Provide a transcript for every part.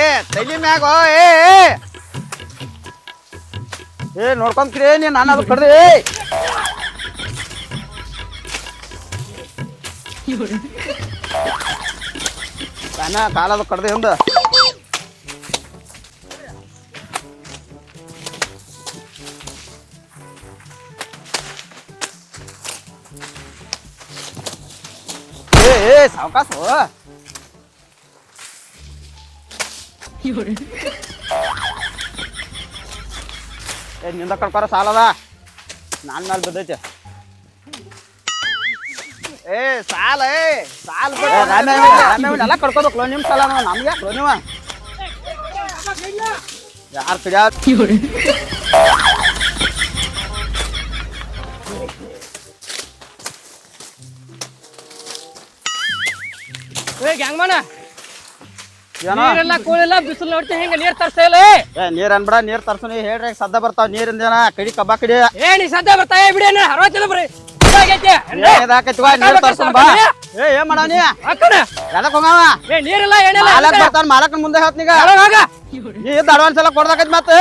ಏ ತಲಿ ಮ್ಯಾಗ ಏ ನೋಡ್ಕೊಂತೀರಿ ನೀನ್ ನಾನು ಅದು ಕಡ್ದೆ ಕಾಲದು ಕಡ್ದೆ ಹಿಂದ ಏ ಸಾವಕಾಸ ಏ ನಿಂದ ಕಳ್ಕೊರ ಸಾಲದ ನಾನ್ ಮೇಲೆ ಬಿದ್ದೈತೆ ಏ ಸಾಲ ಎಲ್ಲ ಕಡ್ಕೋಬೇಕು ನಿಮ್ ಸಾಲ ನಮ್ಗೆ ಯಾಕೆ ನೀವ ಯಾರು ಕಿಡ್ಯಾರ ಗ್ಯಾಂಗ್ಮನ ನೀರೆಲ್ಲ ಕೂಳಿಲ್ಲ ಬಿಸಿಲು ನೋಡ್ತಿ ಹಿಂಗ ನೀರ್ ತರ್ಸ್ತಾ ಇಲ್ಲ ಏ ನೀರ್ ಅನ್ಬಿಡ ನೀರ್ ತರ್ಸನಿ ಹೇಳ್ರಿ ಸದ್ದ ಬರ್ತಾವ ನೀರಿಂದ ಕಡಿ ಕಬ್ಬಾ ಕಡಿ ಏ ನೀ ಸದ್ದ ಬರ್ತಾಯ ಬಿಡಿ ಅರವತ್ತಿಲ್ಲ ಬರೀ ನೀರ್ ತರ್ಸನ್ ಬಾ ಏನ್ ಮಾಡವನಿ ಎದಕ್ ಹೋಗವ ಏ ನೀರಿಲ್ಲ ಏನಿಲ್ಲ ಮಾಲಕ್ ಬರ್ತಾನ ಮಾಲಕನ್ ಮುಂದೆ ಹೇಳ್ತೀಗ ನೀ ಅಡ್ವಾನ್ಸ್ ಎಲ್ಲ ಕೊಡ್ಬೇಕೈತಿ ಮತ್ತೆ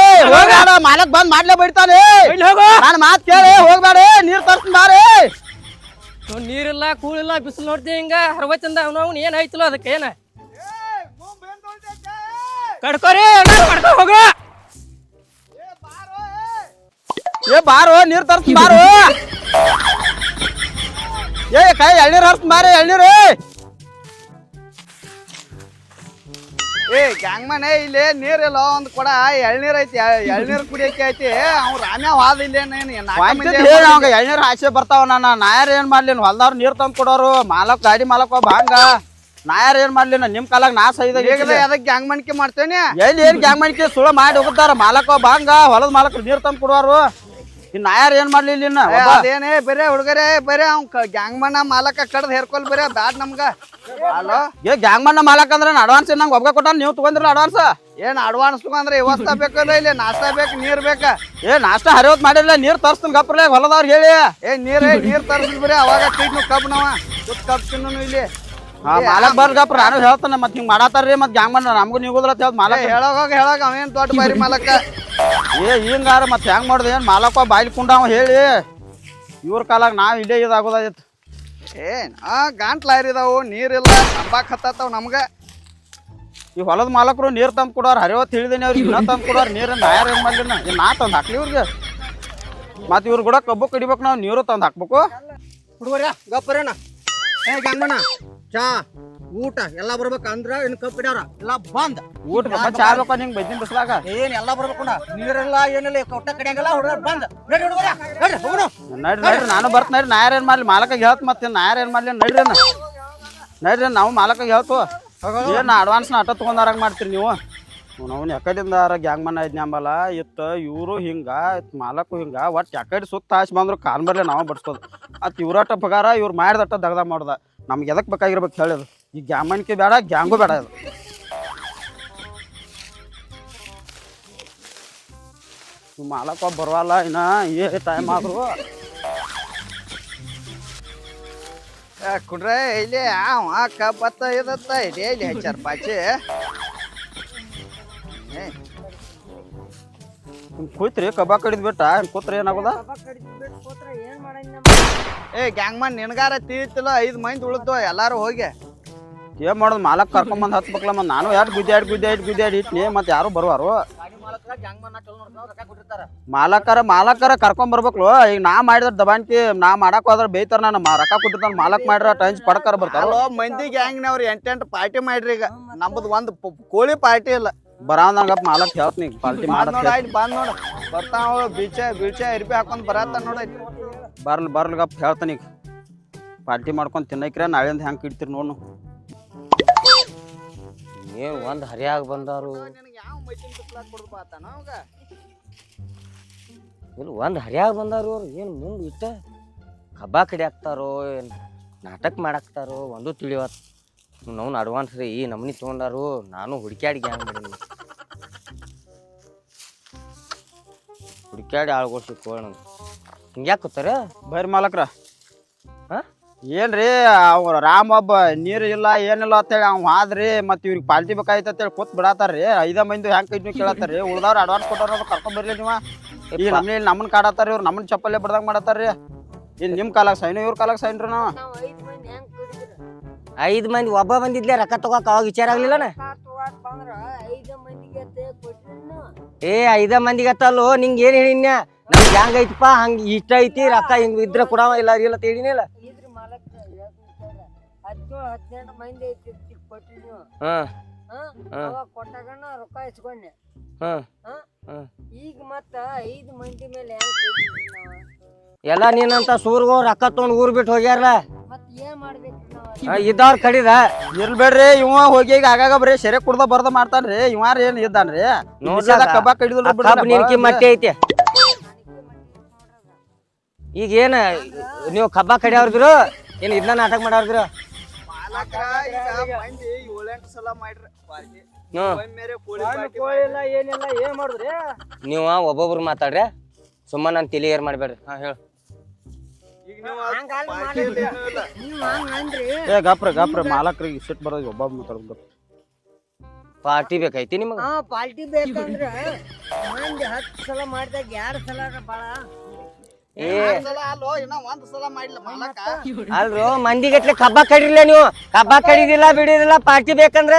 ಮಾಲಕ್ ಬಂದ್ ಮಾಡ್ಲೇ ಬಿಡ್ತಾನೆ ನಾನು ಮಾತ್ ಕೇಳಿ ಹೋಗ್ಬೇಡ ನೀರ್ ತರ್ಸನ್ ಬಾರಿ ನೀರಿಲ್ಲ ಕೂಳಿಲ್ಲ ಬಿಸಿಲು ನೋಡ್ತಿ ಹಿಂಗ ಅರವತ್ತಿಂದ ಅವ್ನು ಏನ್ ಆಯ್ತಿಲ್ಲ ಅದಕ್ಕೆ ಏನ ಕಡ್ಕೋರಿ ಕಡ್ಕೊ ಹೋಗ ಏ ಬಾರೋ ನೀರ್ ತರ್ಸನ್ ಬಾರೋ ಏ ಕೈ ಎಳ್ನೀರ್ ಹರ್ಸ್ ಮಾರಿ ಎಳ್ನೀರು ಏ ಗ್ಯಾಂಗ್ಮನ್ ಇಲ್ಲಿ ನೀರಿಲ್ಲ ಒಂದ್ ಕೊಡ ಎಳ್ನೀರ್ ಐತಿ ಎಳ್ನೀರ್ ಕುಡಿಯಕ್ಕೆ ಐತಿ ಅವ್ನು ರಾಮ್ಯ ವಾದ ಇಲ್ಲ ಎಳ್ನೀರ್ ಆಸೆ ಬರ್ತಾವ ನಾಯಾರ ಏನ್ ಮಾಡ್ಲಿ ಹೊಲ್ದವ್ರು ನೀರ್ ತಂದ್ ಕೊಡೋರು ಮಾಲಕ್ ಗಾಡಿ ಮಾಲಕ್ ಭಾಂಗ ನಾಯಾರ ಏನ್ ಮಾಡ್ಲಿ ನಿಮ್ ಕಾಲಾಗ ನಾ ಸೈದ ಅದಕ್ಕೆ ಗ್ಯಾಂಗ್ ಮಣಿಕೆ ಮಾಡ್ತೇನೆ ಎಲ್ಲಿ ಏನ್ ಗ್ಯಾಂಗ್ ಮಣಿಕೆ ಸುಳ್ಳು ಮಾಡಿ ಹೋಗುತ್ತಾರ ಮಾಲಕ ಭಾಂಗ ಹೊಲದ ಮಾಲಕ್ ನೀರ್ ತಂದ್ ಕೊಡೋರು ಇನ್ ನಾಯಾರ ಏನ್ ಮಾಡ್ಲಿ ಇಲ್ಲಿ ಅದೇನೇ ಬರೇ ಹುಡುಗರೇ ಬರೇ ಅವ್ನ್ ಗ್ಯಾಂಗ್ ಮನ್ನ ಮಾಲಕ ಕಡ್ದ್ ಹೇರ್ಕೊಲ್ ಬರೇ ಬ್ಯಾಡ್ ನಮ್ಗ ಹಲೋ ಏ ಗ್ಯಾಂಗ್ ಮನ್ನ ಮಾಲಕ್ ಅಂದ್ರೆ ಅಡ್ವಾನ್ಸ್ ನಂಗೆ ಒಬ್ಬ ಕೊಟ್ಟ ನೀವು ತಗೊಂಡ್ರಲ್ಲ ಅಡ್ವಾನ್ಸ್ ಏನ್ ಅಡ್ವಾನ್ಸ್ ತಗೊಂಡ್ರೆ ವ್ಯವಸ್ಥೆ ಬೇಕಲ್ಲ ಇಲ್ಲಿ ನಾಷ್ಟಾ ಬೇಕು ನೀರ್ ಬೇಕ ಏ ನಾಷ್ಟಾ ಹರಿವತ್ ಮಾಡಿಲ್ಲ ನೀರ್ ತರ್ಸ್ತನ್ ಗಪ್ರಲೆ ಹೊಲದವ್ರ ಹೇಳಿ ಏ ನೀರ್ ತರ್ಸಿದ್ ಬರೀ ಅವಾಗ ತಿನ್ನು ಕಬ್ ನಾವ ಕಬ್ ತಿನ್ನು ಇಲ್ಲಿ ಮಾಲಕ್ ಬರ್ಗಪ್ಪ ನಾನು ಹೇಳ್ತಾನೆ ಮತ್ ಹಿಂಗ್ ಮಾಡಾತಾರ್ರಿ ಮತ್ ಗ್ಯಾಂಗ್ ಮನ್ನ ನಮಗೂ ನೀಗುದ್ರ ಮಾಲಕ್ ಹೇಳೋಗ ಅವೇನ್ ದೊಡ್ಡ ಬಾರಿ ಮಾಲಕ ಏ ಹಿಂಗಾರ ಮತ್ ಹೆಂಗ್ ಮಾಡುದ ಏನ್ ಮಾಲಕ ಬಾಯ್ಲಿ ಕುಂಡಾವ ಹೇಳಿ ಇವ್ರ ಕಾಲಾಗ ನಾವ್ ಇಲ್ಲೇ ಇದಾಗೋದಾಯ್ತು ಏನ್ ಗಂಟ್ಲ ಹರಿದಾವು ನೀರಿಲ್ಲ ತಂಬಾಕ್ ಹತ್ತಾವ ನಮ್ಗ ಈ ಹೊಲದ ಮಾಲಕರು ನೀರ್ ತಂದ್ ಕೊಡೋರ್ ಹರಿವತ್ ಹೇಳಿದೇನೆ ಅವ್ರಿಗೆ ಇನ್ನ ತಂದ್ ಕೊಡೋರ್ ನೀರ್ ನಾಯಾರ ಏನ್ ಮಾಡ್ಲಿ ನಾ ತಂದ್ ಹಾಕ್ಲಿ ಇವ್ರಿಗೆ ಮತ್ ಇವ್ರ ಕೂಡ ಕಬ್ಬು ಕಡಿಬೇಕು ನಾವ್ ನೀರು ತಂದ್ ಹಾಕ್ಬೇಕು ಹುಡುಗರ ಗಪ್ಪರೇನ ಏ ಗಂಗಣ್ಣ ಚಾ ಊಟ ಎಲ್ಲ ಬರ್ಬೇಕ ಅಂದ್ರ ಇನ್ ಕಪ್ ಹಿಡ್ಯಾರ ಎಲ್ಲ ಬಂದ್ ಊಟ ಚಾ ಬೇಕು ನಿಂಗೆ ಬೈದಿನ ಬಿಸ್ಲಾಗ ಏನ್ ಎಲ್ಲ ಬರ್ಬೇಕು ನೀರೆಲ್ಲ ಏನಿಲ್ಲ ಕೊಟ್ಟ ಕಡೆಯಂಗೆಲ್ಲ ಹುಡುಗರ ಬಂದ್ ನಡಿ ಹುಡುಗರ ನಡ್ರಿ ಹೋಗೋಣ ನಡ್ರಿ ನಾನು ಬರ್ತೀನಿ ನಾಯಾರ ಏನ್ ಮಾಡ್ಲಿ ಮಾಲಕ ಹೇಳ್ತ ಮತ್ತೆ ನಾಯಾರ ಏನ್ ಮಾಡ್ಲಿ ನಡ್ರಿ ನಾವು ಮಾಲಕ ಹೇಳ್ತು ಏನ್ ಅಡ್ವಾನ್ಸ್ನ ಅಟ್ಟ ತಗೊಂಡಾರಂಗ ಮಾಡ್ತೀರಿ ನೀವು ನಾವು ಯಾಕಡಿಂದ ಗ್ಯಾಂಗ್ ಮನ್ ಐದ್ ನಂಬಲ್ಲ ಇತ್ತು ಇವರು ಹಿಂಗ ಮಾಲಕು ಹಿಂಗ ಒಟ್ಟು ಯಾಕಡೆ ಸುತ್ತ ಹಾಸಿ ಬಂದ್ರು ಕಾಲ್ ಬರ್ಲಿ ನಾವು ಬಡ್ಸ್ಕೋದು ಅತ್ ಇವ್ರಟ್ಟ ಪಗಾರ ಇವ್ರು ಮಾಡಿದಟ್ಟ ದಗದ ಮಾಡ್ದ ನಮ್ಗೆ ಎದಕ್ ಬೇಕಾಗಿರ್ಬೇಕು ಹೇಳಿದ್ರು ಈ ಗ್ಯಾಮನ್ಕಿ ಬೇಡ ಗ್ಯಾಂಗು ಬೇಡ ಇದು ಮಾಲಕ ಬರವಲ್ಲ ಇನ್ನ ಏ ಟೈಮ್ ಆದ್ರು ಕುಡ್ರೆ ಇಲ್ಲಿ ಕಬ್ಬತ್ತ ಇದತ್ತ ಇದೆ ಇಲ್ಲಿ ಹಚ್ಚಾರ ಪಾಚಿ ಕೂತ್ರಿ ಕಬ್ಬಾ ಕಡಿದ್ ಬಿಟ್ಟ ಕೂತ್ರಿ ಏನಾಗೋದ ಏ ಗ್ಯಾಂಗ್ ಮನ್ ನಿನ್ಗಾರ ತೀರ್ತಿಲ್ಲ 5 ಮಂದಿ ಉಳಿದ್ವು ಎಲ್ಲಾರು ಹೋಗಿ ಏನ್ ಮಾಡೋದು ಮಾಲಕ್ ಕರ್ಕೊಂಬಂದ್ ಹಚ್ಬೇಕಲ್ಲ ಮತ್ ನಾನು ಯಾರು ಗುದ್ದಾಡಿ ಇಟ್ನಿ ಮತ್ ಯಾರು ಬರುವಾರು ಮಾಲಕರ ಕರ್ಕೊಂಡ್ ಬರ್ಬೇಕಲ್ಲ ಈಗ ನಾ ಮಾಡಿದ್ರ ದಬಾನ್ಕಿ ನಾ ಮಾಡಕ್ ಹೋದ್ರ ಬೇಯ್ತಾರ ನಾನು ರೊಕ್ಕ ಕೊಟ್ಟಿರ್ತಾನ ಮಾಲಕ್ ಮಾಡ್ರ ಟೈಮ್ಸ್ ಪಡ್ಕರ್ ಬರ್ತಾರ ಮಂದಿ ಗ್ಯಾಂಗ್ನವ್ರು 8 ಪಾರ್ಟಿ ಮಾಡ್ರಿ ಈಗ ನಮ್ದು ಒಂದ್ ಕೋಳಿ ಪಾರ್ಟಿ ಇಲ್ಲ ಬರಾವಂದಂಗಪ್ಪ ಮಾಲಕ್ ಹೇಳ್ತೀನಿ ಪಾರ್ಟಿ ಮಾಡಿ ಬಂದ್ ನೋಡ ಬರ್ತಾವ ಬೀಚ ಇರ್ಬಿ ಹಾಕೊಂಡ್ ಬರತ್ತ ನೋಡ ಬರ್ಲಿಗಪ್ಪ ಹೇಳ್ತಾನೆ ಈಗ ಪಾರ್ಟಿ ಮಾಡ್ಕೊಂಡ್ ತಿನ್ನಕ್ರ ನಾಳಿಂದ ಹೆಂಗ್ ಕಿಡ್ತೀರಿ ನೋಡು ಏನ್ ಒಂದ್ ಹರಿಯಾಗ ಬಂದಾರು ಇಲ್ಲಿ ಒಂದ್ ಹರಿಯಾಗ ಬಂದಾರು ಅವ್ರು ಏನ್ ಮುಂದ್ ಇಟ್ಟ ಕಬ್ಬಾ ಕಡಿ ಹಾಕ್ತಾರೋ ಏನ್ ನಾಟಕ ಮಾಡಾಕ್ತಾರೋ ಒಂದು ತಿಳಿವತ್ ನಾವು ಅಡ್ವಾನ್ಸ್ ರೀ ಈ ನಮ್ನಿ ತಗೊಂಡಾರು ನಾನು ಹುಡುಕ್ಯಾಡಿ ಗ್ಯಾಂಗ್ ಮಾಡೀನಿ ಹುಡುಕ್ಯಾಡಿ ಆಳ್ಗಳು ಸಿಕ್ಕೋಣ ಹಿಂಗ್ಯಾಕೆ ಕೂತಾರ ಬೈರ್ ಮಾಲಕ್ರ ಏನ್ರಿ ಅವ್ರ ರಾಮ್ ಒಬ್ಬ ನೀರ್ ಇಲ್ಲ ಏನಿಲ್ಲ ಅಂತೇಳಿ ಅವ್ ಹಾದ್ರಿ ಮತ್ ಇವ್ರಿಗೆ ಪಾಲ್ಟಿ ಬೇಕಾಯ್ತ ಅಂತೇಳಿ ಕೂತ್ ಬಿಡಾತಾರ್ರಿ 5 ಮಂದಿ ಹೆಂಗ್ ಕೈ ಕೇಳತ್ತಾರ್ರಿ ಉಳ್ದವ್ರ ಅಡ್ವಾನ್ಸ್ ಕೊಟ್ಟಾರ ಕರ್ಕೊಂಡ್ ಬರ್ಲಿ ನೀವ ಈ ನಮ್ಮನ್ನ ಕಾಡತ್ತಾರ ಇವ್ರು ನಮ್ಮನ್ನ ಚಪ್ಪಲ್ಲೇ ಬಿಡ್ದಂಗ್ ಮಾಡತ್ತಾರ್ರಿ ಇನ್ ನಿಮ್ ಕಾಲಾಗ ಸೈನ್ ಇವ್ರ ಕಾಲಾಗ ಸೈನ್ರಿ ನಾವ್ 5 ಮಂದಿ ಒಬ್ಬ ಬಂದಿದ್ಲೆ ರೊಕ್ಕ ತಗೋಕ ಅವಾಗ ವಿಚಾರ ಆಗ್ಲಿಲ್ಲನ ಏ 5 ಮಂದಿಗೆ ಅತ್ತಲ್ಲೋ ನಿಂಗ್ ಏನ್ ಹೇಳಿನ್ಯ ನಮ್ಗೆ ಹೆಂಗ್ ಐತಿಪ್ಪ ಹಂಗ ಇಷ್ಟ ಐತಿ ರೊಕ್ಕ ಹಿಂಗ್ ಇದ್ರ ಕೊಡವ ಇಲ್ಲ ಇಲ್ಲ ಹೇಳಿನಿಲ್ಲ ಈಗ ಮತ್ತ 5 ಮಂದಿ ಮೇಲೆ ಎಲ್ಲ ನೀನಂತ ಸೂರ್ಗೋ ರೊಕ್ಕ ತಗೊಂಡ್ ಊರ್ ಬಿಟ್ಟು ಹೋಗ್ಯಾರಲ್ಲ ಮತ್ ಏನ್ ಮಾಡ್ಬೇಕ್ರಿ ಇದ್ದವ್ರ ಕಡಿದ ಇರ್ಬೇಡ್ರಿ ಇವ ಹೋಗಿ ಈಗ ಆಗಾಗ ಬರೀ ಸೆರೆ ಕುಡ್ದ ಬರ್ದ ಮಾಡ್ತಾನ್ರಿ ಇವಾರ ಏನ್ ಇದ್ದಾನ್ರಿ ಕಬ್ಬಾ ಕಬ್ಬ ನಿನ್ಕಿ ಮಟ್ಟೆ ಐತಿ ಈಗ ಏನ ನೀವು ಕಬ್ಬ ಕಡಿಯವ್ರದ್ರು ಏನ್ ಇದನ್ನ ನಾಟಕ ಮಾಡವ್ರದ್ರು ನೀವ ಒಬ್ಬೊಬ್ರು ಮಾತಾಡ್ರಿ ಸುಮ್ಮ ನನ್ ತಲಿ ಏರ್ ಮಾಡ್ಬೇಡ್ರಿ ಹಾ ಹೇಳು ಗಪ್ರ ಮಾಲಕ್ರಿಗೆ ಸಿಟ್ ಬರೋದು ಒಬ್ಬ ಮಾತಾಡ್ಬೇಕು ಪಾರ್ಟಿ ಬೇಕೈತಿ ನಿಮಗ ಪಾರ್ಟಿ ಬೇಕಂದ್ರ ಮಂದಿ 10 ಸಲ ಮಾಡಿದಾಗ 2 ಸಲ ಬಾಳ ಅಲ್ರು ಮಂದಿಗಟ್ಲೆ ಕಬ್ಬ ಕಡಿರ್ಲ ನೀವು ಕಬ್ಬ ಕಡಿದಿಲ್ಲ ಬಿಡಿದಿಲ್ಲ ಪಾರ್ಟಿ ಬೇಕಂದ್ರೆ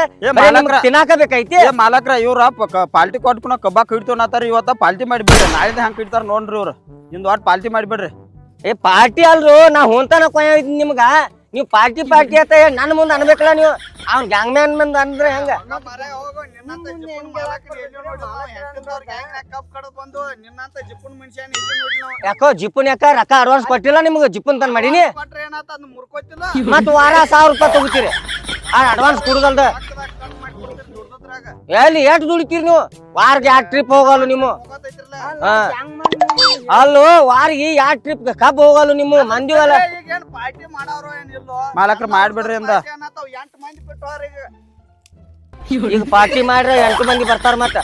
ತಿನ್ನಾಕ ಬೇಕೈತಿ ಮಾಲಕ್ರ ಇವ್ರ ಪಾಲ್ಟಿ ಕೊಟ್ಕೊಂಡು ಕಬ್ಬಾ ಕಿಡ್ತಾರ ಇವತ್ತ ಪಾಲ್ಟಿ ಮಾಡಿಬಿಡ್ರಿ ನಾಳಿದ ಹಂಗ ಕಿಡ್ತಾರ ನೋಡ್ರಿ ಇವ್ರು ಇಂದ್ ವಾಟ್ ಪಾಲ್ಟಿ ಮಾಡಿಬಿಡ್ರಿ ಏ ಪಾರ್ಟಿ ಅಲ್ರು ನಾ ಹೊಂತಾನ ಕೊಯ್ಯ ನಿಮ್ಗ ನೀವು ಪಾರ್ಟಿ ಪಾರ್ಟಿ ಅಂತ ನನ್ನ ಮುಂದೆ ಅನ್ಬೇಕಲ್ಲ ನೀವು ಅವ್ನ ಗ್ಯಾಂಗ್ ಮ್ಯಾನ್ ಮುಂದೆ ಅಂದ್ರೆ ಹೆಂಗ ಯಾಕೋ ಜಿಪ್ಪನ್ ಯಾಕ ರೊಕ್ಕ ಅಡ್ವಾನ್ಸ್ ಕೊಟ್ಟಿಲ್ಲ ನಿಮ್ಗೆ ಜಿಪ್ಪನ್ ತಂದ್ ಮಾಡೀನಿ ಮತ್ ವಾರ 1000 ರೂಪಾಯಿ ತಗೋತೀರಿ ಅಡ್ವಾನ್ಸ್ ಕೊಡುದಲ್ದ ಎಲ್ಲಿ ಎಷ್ಟು ದುಡಿತೀರಿ ನೀವು ವಾರಕ್ಕೆ 2 ಟ್ರಿಪ್ ಹೋಗಲ್ಲ ನೀವು ಅಲ್ಲೋ ವಾರಿಗೆ 2 ಟ್ರಿಪ್ ಕಬ್ಬ ಹೋಗಲ್ಲ ನಿಮ್ಮ ಮಂದಿವಲ್ಲ ಮಾಲಕ್ರ ಮಾಡ್ಬಿಡ್ರಿ ಅಂದ ಈಗ ಪಾರ್ಟಿ ಮಾಡ್ರೆ 8 ಮಂದಿ ಬರ್ತಾರ ಮತ್ತ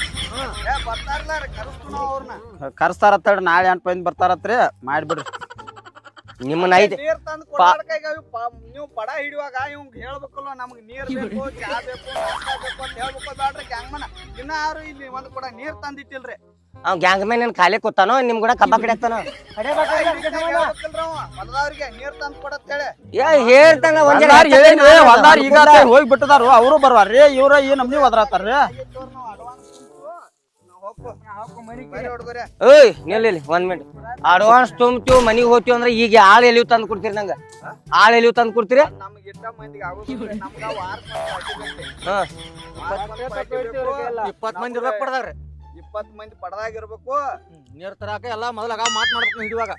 ಕರ್ಸ್ತಾರತ್ತ ನಾಳೆ 8 ಮಂದಿ ಬರ್ತಾರತ್ರಿ ಮಾಡ್ಬಿಡ್ರಿ ನಿಮ್ಮನ್ನ ಐತಿ ನೀವು ಪಡ ಹಿಡಿಯುವಾಗ ಇವ್ ಹೇಳ್ಬೇಕಲ್ಲ ನಮ್ಗೆ ನೀರ್ ಬೇಕು ಚಾ ಬೇಕು ಅಂತ ಹೇಳ್ಬೇಕು ಬ್ಯಾಡ್ರಿ ಗ್ಯಾಂಗ್ಮನ್ ಇನ್ನ ಯಾರು ಇಲ್ಲಿ ಒಂದ್ ಕೂಡ ನೀರ್ ತಂದಿಟ್ಟಿಲ್ರಿ ಅವ್ ಗ್ಯಾಂಗ್ ಮ್ಯಾನ್ ಏನ್ ಖಾಲಿ ಕೂತಾನೋ ನಿಮ್ ಕೂಡ ಕಬ್ಬ ಕಡಿಯಾಕ್ತಾನೋ ಹೊಲದವ್ರಿಗೆ ನೀರ್ ತಂದ್ ಕೊಡತ್ತೇಳಿ ಹೇಳ್ತಾನ ಹೊಲ್ದಾರ್ ಈಗ ಹೋಗಿ ಬಿಟ್ಟದಾರು ಅವರು ಬರ್ವಾರ್ರಿ ಇವ್ರ ಈ ನಮ್ನಿ ಒದರಾತಾರ್ರಿ ಏಯ್ ನಿಲ್ಲಿ 1 ಮಿನಿಟ್ ಅಡ್ವಾನ್ಸ್ ತುಂಬ್ತೀವಿ ಮನಿಗೆ ಹೋಗ್ತೀವಿ ಅಂದ್ರೆ ಈಗ ಆಳ್ ಎಲ್ಲಿವ್ ತಂದು ಕೊಡ್ತೀರಿ ನಂಗ ಆಳ್ ಎಲ್ಲಿವ್ ತಂದು ಕೊಡ್ತೀರಿ 20 ಮಂದಿ ಇರ್ಬೇಕು ಪಡ್ದಾರ್ರಿ 20 ಮಂದಿ ಪಡ್ದಾಗಿರ್ಬೇಕು ನೀರ್ ತರಾಕ ಎಲ್ಲಾ ಮೊದಲಾಗ ಮಾತ್ ಮಾಡ್ಬೇಕು ಹಿಡಿಯುವಾಗ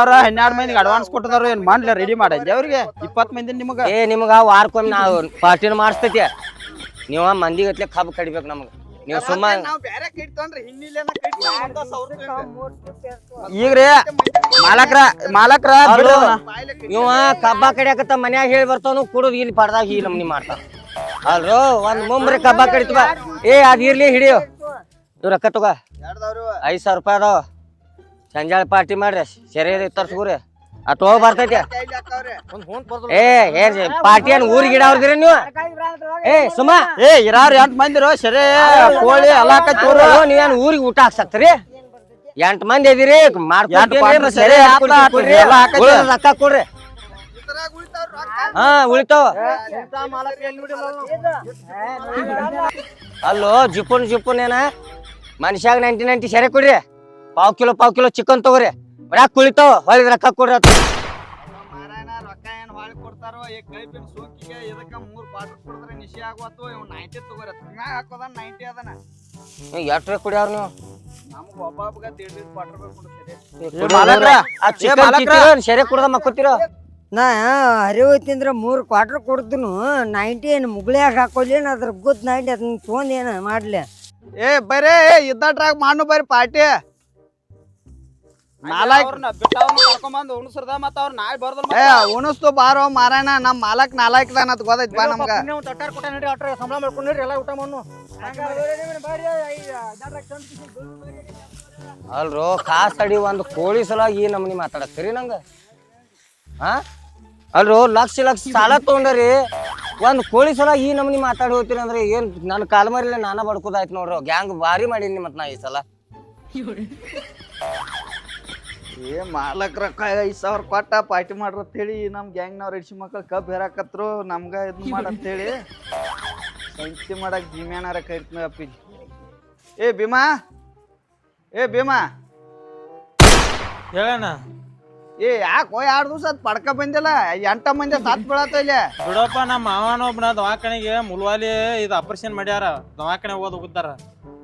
ಅವ್ರ 12 ಮಂದಿಗೆ ಅಡ್ವಾನ್ಸ್ ಕೊಟ್ಟದಾರು ಏನ್ ಮಾಡ್ಲಿ ರೆಡಿ ಮಾಡಿ ಅವ್ರಿಗೆ 20 ಮಂದಿ ನಿಮಗ ವಾರಕ್ಕೊಮ್ಮೆ ನಾವು ಪಾರ್ಟಿನ ಮಾಡಿಸ್ತೈತಿ ನೀವ ಮಂದಿಗತ್ಲೆ ಕಬ್ಬ ಕಡಿಬೇಕು ನಮಗ ನೀವು ಸುಮ್ಮ ಈಗ್ರಿ ಮಾಲಕ್ರ ಇವ ಕಬ್ಬ ಕಡಿಯಾಕತ್ತ ಮನ್ಯಾಗ ಹೇಳಿ ಬರ್ತಾವ ಕುಡುದ್ ಇಲ್ಲಿ ಪಡ್ದಾಗ ಈ ನಮ್ನಿ ಮಾಡ್ತಾವ ಅಲ್ರೋ ಒಂದ್ ಮುಂಬ್ರಿ ಕಬ್ಬ ಕಡಿತವ ಅದ್ ಇರ್ಲಿ ಹಿಡಿಯೋ ಇವ್ ರೊಕ್ಕ ತಗೋ 5,000 ರೂಪಾಯಿ ಅದಾವ ಸಂಜಾಳ ಪಾರ್ಟಿ ಮಾಡ್ರಿ ಸೆರೆ ತರ್ಸ್ಕೊರಿ ಅಟ್ ಹೋಗಿ ಬರ್ತೈತಿ ಪಾರ್ಟಿ ಏನ್ ಊರಿಗೆ ಇಡವ್ರದಿರಿ ನೀವು ಸುಮ್ಮ ಇರಾವ್ರಿ 8 ಮಂದಿರು ಸೆರೆ ಕೋಳಿ ಎಲ್ಲ ನೀವೇನ್ ಊರಿಗೆ ಊಟ ಹಾಕ್ಸಕ್ತರಿ 8 ಮಂದಿ ಇದೀರಿ ರೊಕ್ಕ ಕೊಡ್ರಿ ಉಳಿತಾವ ಅಲ್ಲೋ ಜಿಪ್ಪುನ್ ಏನ ಮನುಷ್ಯಾಗ 90 ಸೆರೆ ಕೊಡ್ರಿ ಪಾವ್ ಕಿಲೋ ಚಿಕನ್ ತಗೋರಿ ಬರಾಕ್ ಕುಳಿತಾವ ಹೊಳಿದ ರೊಕ್ಕ ಕೊಡ್ರಿ ರೊಕ್ಕ ಏನ್ ಹೊಳಿ ಕೊಡ್ತಾರೋ ಸೋಕಿಗೆ ಇದಕ್ಕ 3 ಕ್ವಾರ್ಟರ್ ಕೊಡ್ತಾರೆ ನಿಶಿ ಆಗೋತು 90 ತಗೋರಿ ಹಾಕೋದ 90 ಅದನ ಎಷ್ಟ್ರ ಕುಡಿಯವ್ರ ನೀವು ನಮ್ಗ ಒಬ್ಬೊಬ್ಬಗ 1.5 ಕ್ವಾರ್ಟರ್ ಸೆರೆ ಕುಡ್ದ ಮಕ್ಕೋತೀರ ನಾ ಹರಿವತ್ತಿಂದ್ರ 3 ಕ್ವಾರ್ಟರ್ ಕೊಡ್ತೀನಿ 90 ಏನು ಮುಗ್ಳ್ಯಾಗ ಹಾಕೋಲಿ ಅದ್ರ ಗೊತ್ತ 90 ಅದನ್ನ ತೊಗೊಂಡ್ ಏನ ಮಾಡ್ಲಿ ಬರೇ ಇದ್ದಾಟ್ರಾಗ ಮಾಡು ಬರ್ರಿ ಪಾರ್ಟಿ ಉಣಸ್ತು ಬಾರೋ ಮಾರಾಯಣ ನಮ್ ಮಾಲಕ್ ನಾಲಾಯಕ್ದಾನ ಗೊತ್ತೈತಿ ಬಾ ನಮ್ಗ ಅಲ್ರೋ ಕಾಸ್ ತಡಿ ಒಂದ್ ಕೋಳಿ ಸಲ ಈ ನಮ್ನಿ ಮಾತಾಡತ್ತೀರಿ ನಂಗ ಅಲ್ರು ಲಕ್ಷ ಲಕ್ಷ ಸಾಲ ತಗೊಂಡ್ರಿ ಒಂದ್ ಕೋಳಿ ಸಲ ಈ ನಮ್ನಿ ಮಾತಾಡಿ ಹೋಗ್ತೀರಿ ಅಂದ್ರೆ ಏನ್ ನನ್ನ ಕಾಲ ಮರಿಲ್ಲ ನಾನ ಬಡ್ಕೋದಾಯ್ತು ನೋಡ್ರಿ ಗ್ಯಾಂಗ್ ಭಾರಿ ಮಾಡೀನಿ ಮತ್ ನಾ ಈ ಸಲ ಏ ಮಾಲಕ್ರ 5,000 ಕೊಟ್ಟ ಪಾರ್ಟಿ ಮಾಡ್ರ ಅಂತೇಳಿ ನಮ್ ಗ್ಯಾಂಗ್ನವ್ರ ಹೆಣ್ಸಿ ಮಕ್ಳು ಕಬ್ಬ್ ಹೇರಾಕತ್ರು ನಮ್ಗ ಇದನ್ ಮಾಡಂತೇಳಿ ಸಂತಿ ಮಾಡಕ್ ಭೀಮ್ಯಾನಾರ ಕರಿತೀನಿ ಅಪ್ಪಿ. ಏ ಭೀಮಾ ಹೇಳಣ್ಣ. ಏ ಯಾಕೋ 2 ದಿವಸ ಪಡ್ಕ ಬಂದಿಲ್ಲ 8 ಮಂದಿ ಸಾತ್ ಬೀಳತ್ತ ಇಲ್ಲಿ. ಬಿಡಪ್ಪ ನಮ್ಮ ಮಾವನ ಒಬ್ಬನ ದವಾಖಾನೆಗೆ ಮುಲ್ವಾಲಿ ಇದು ಆಪರೇಷನ್ ಮಾಡ್ಯಾರ, ದವಾಖಾನೆ ಹೋಗುತ್ತಾರ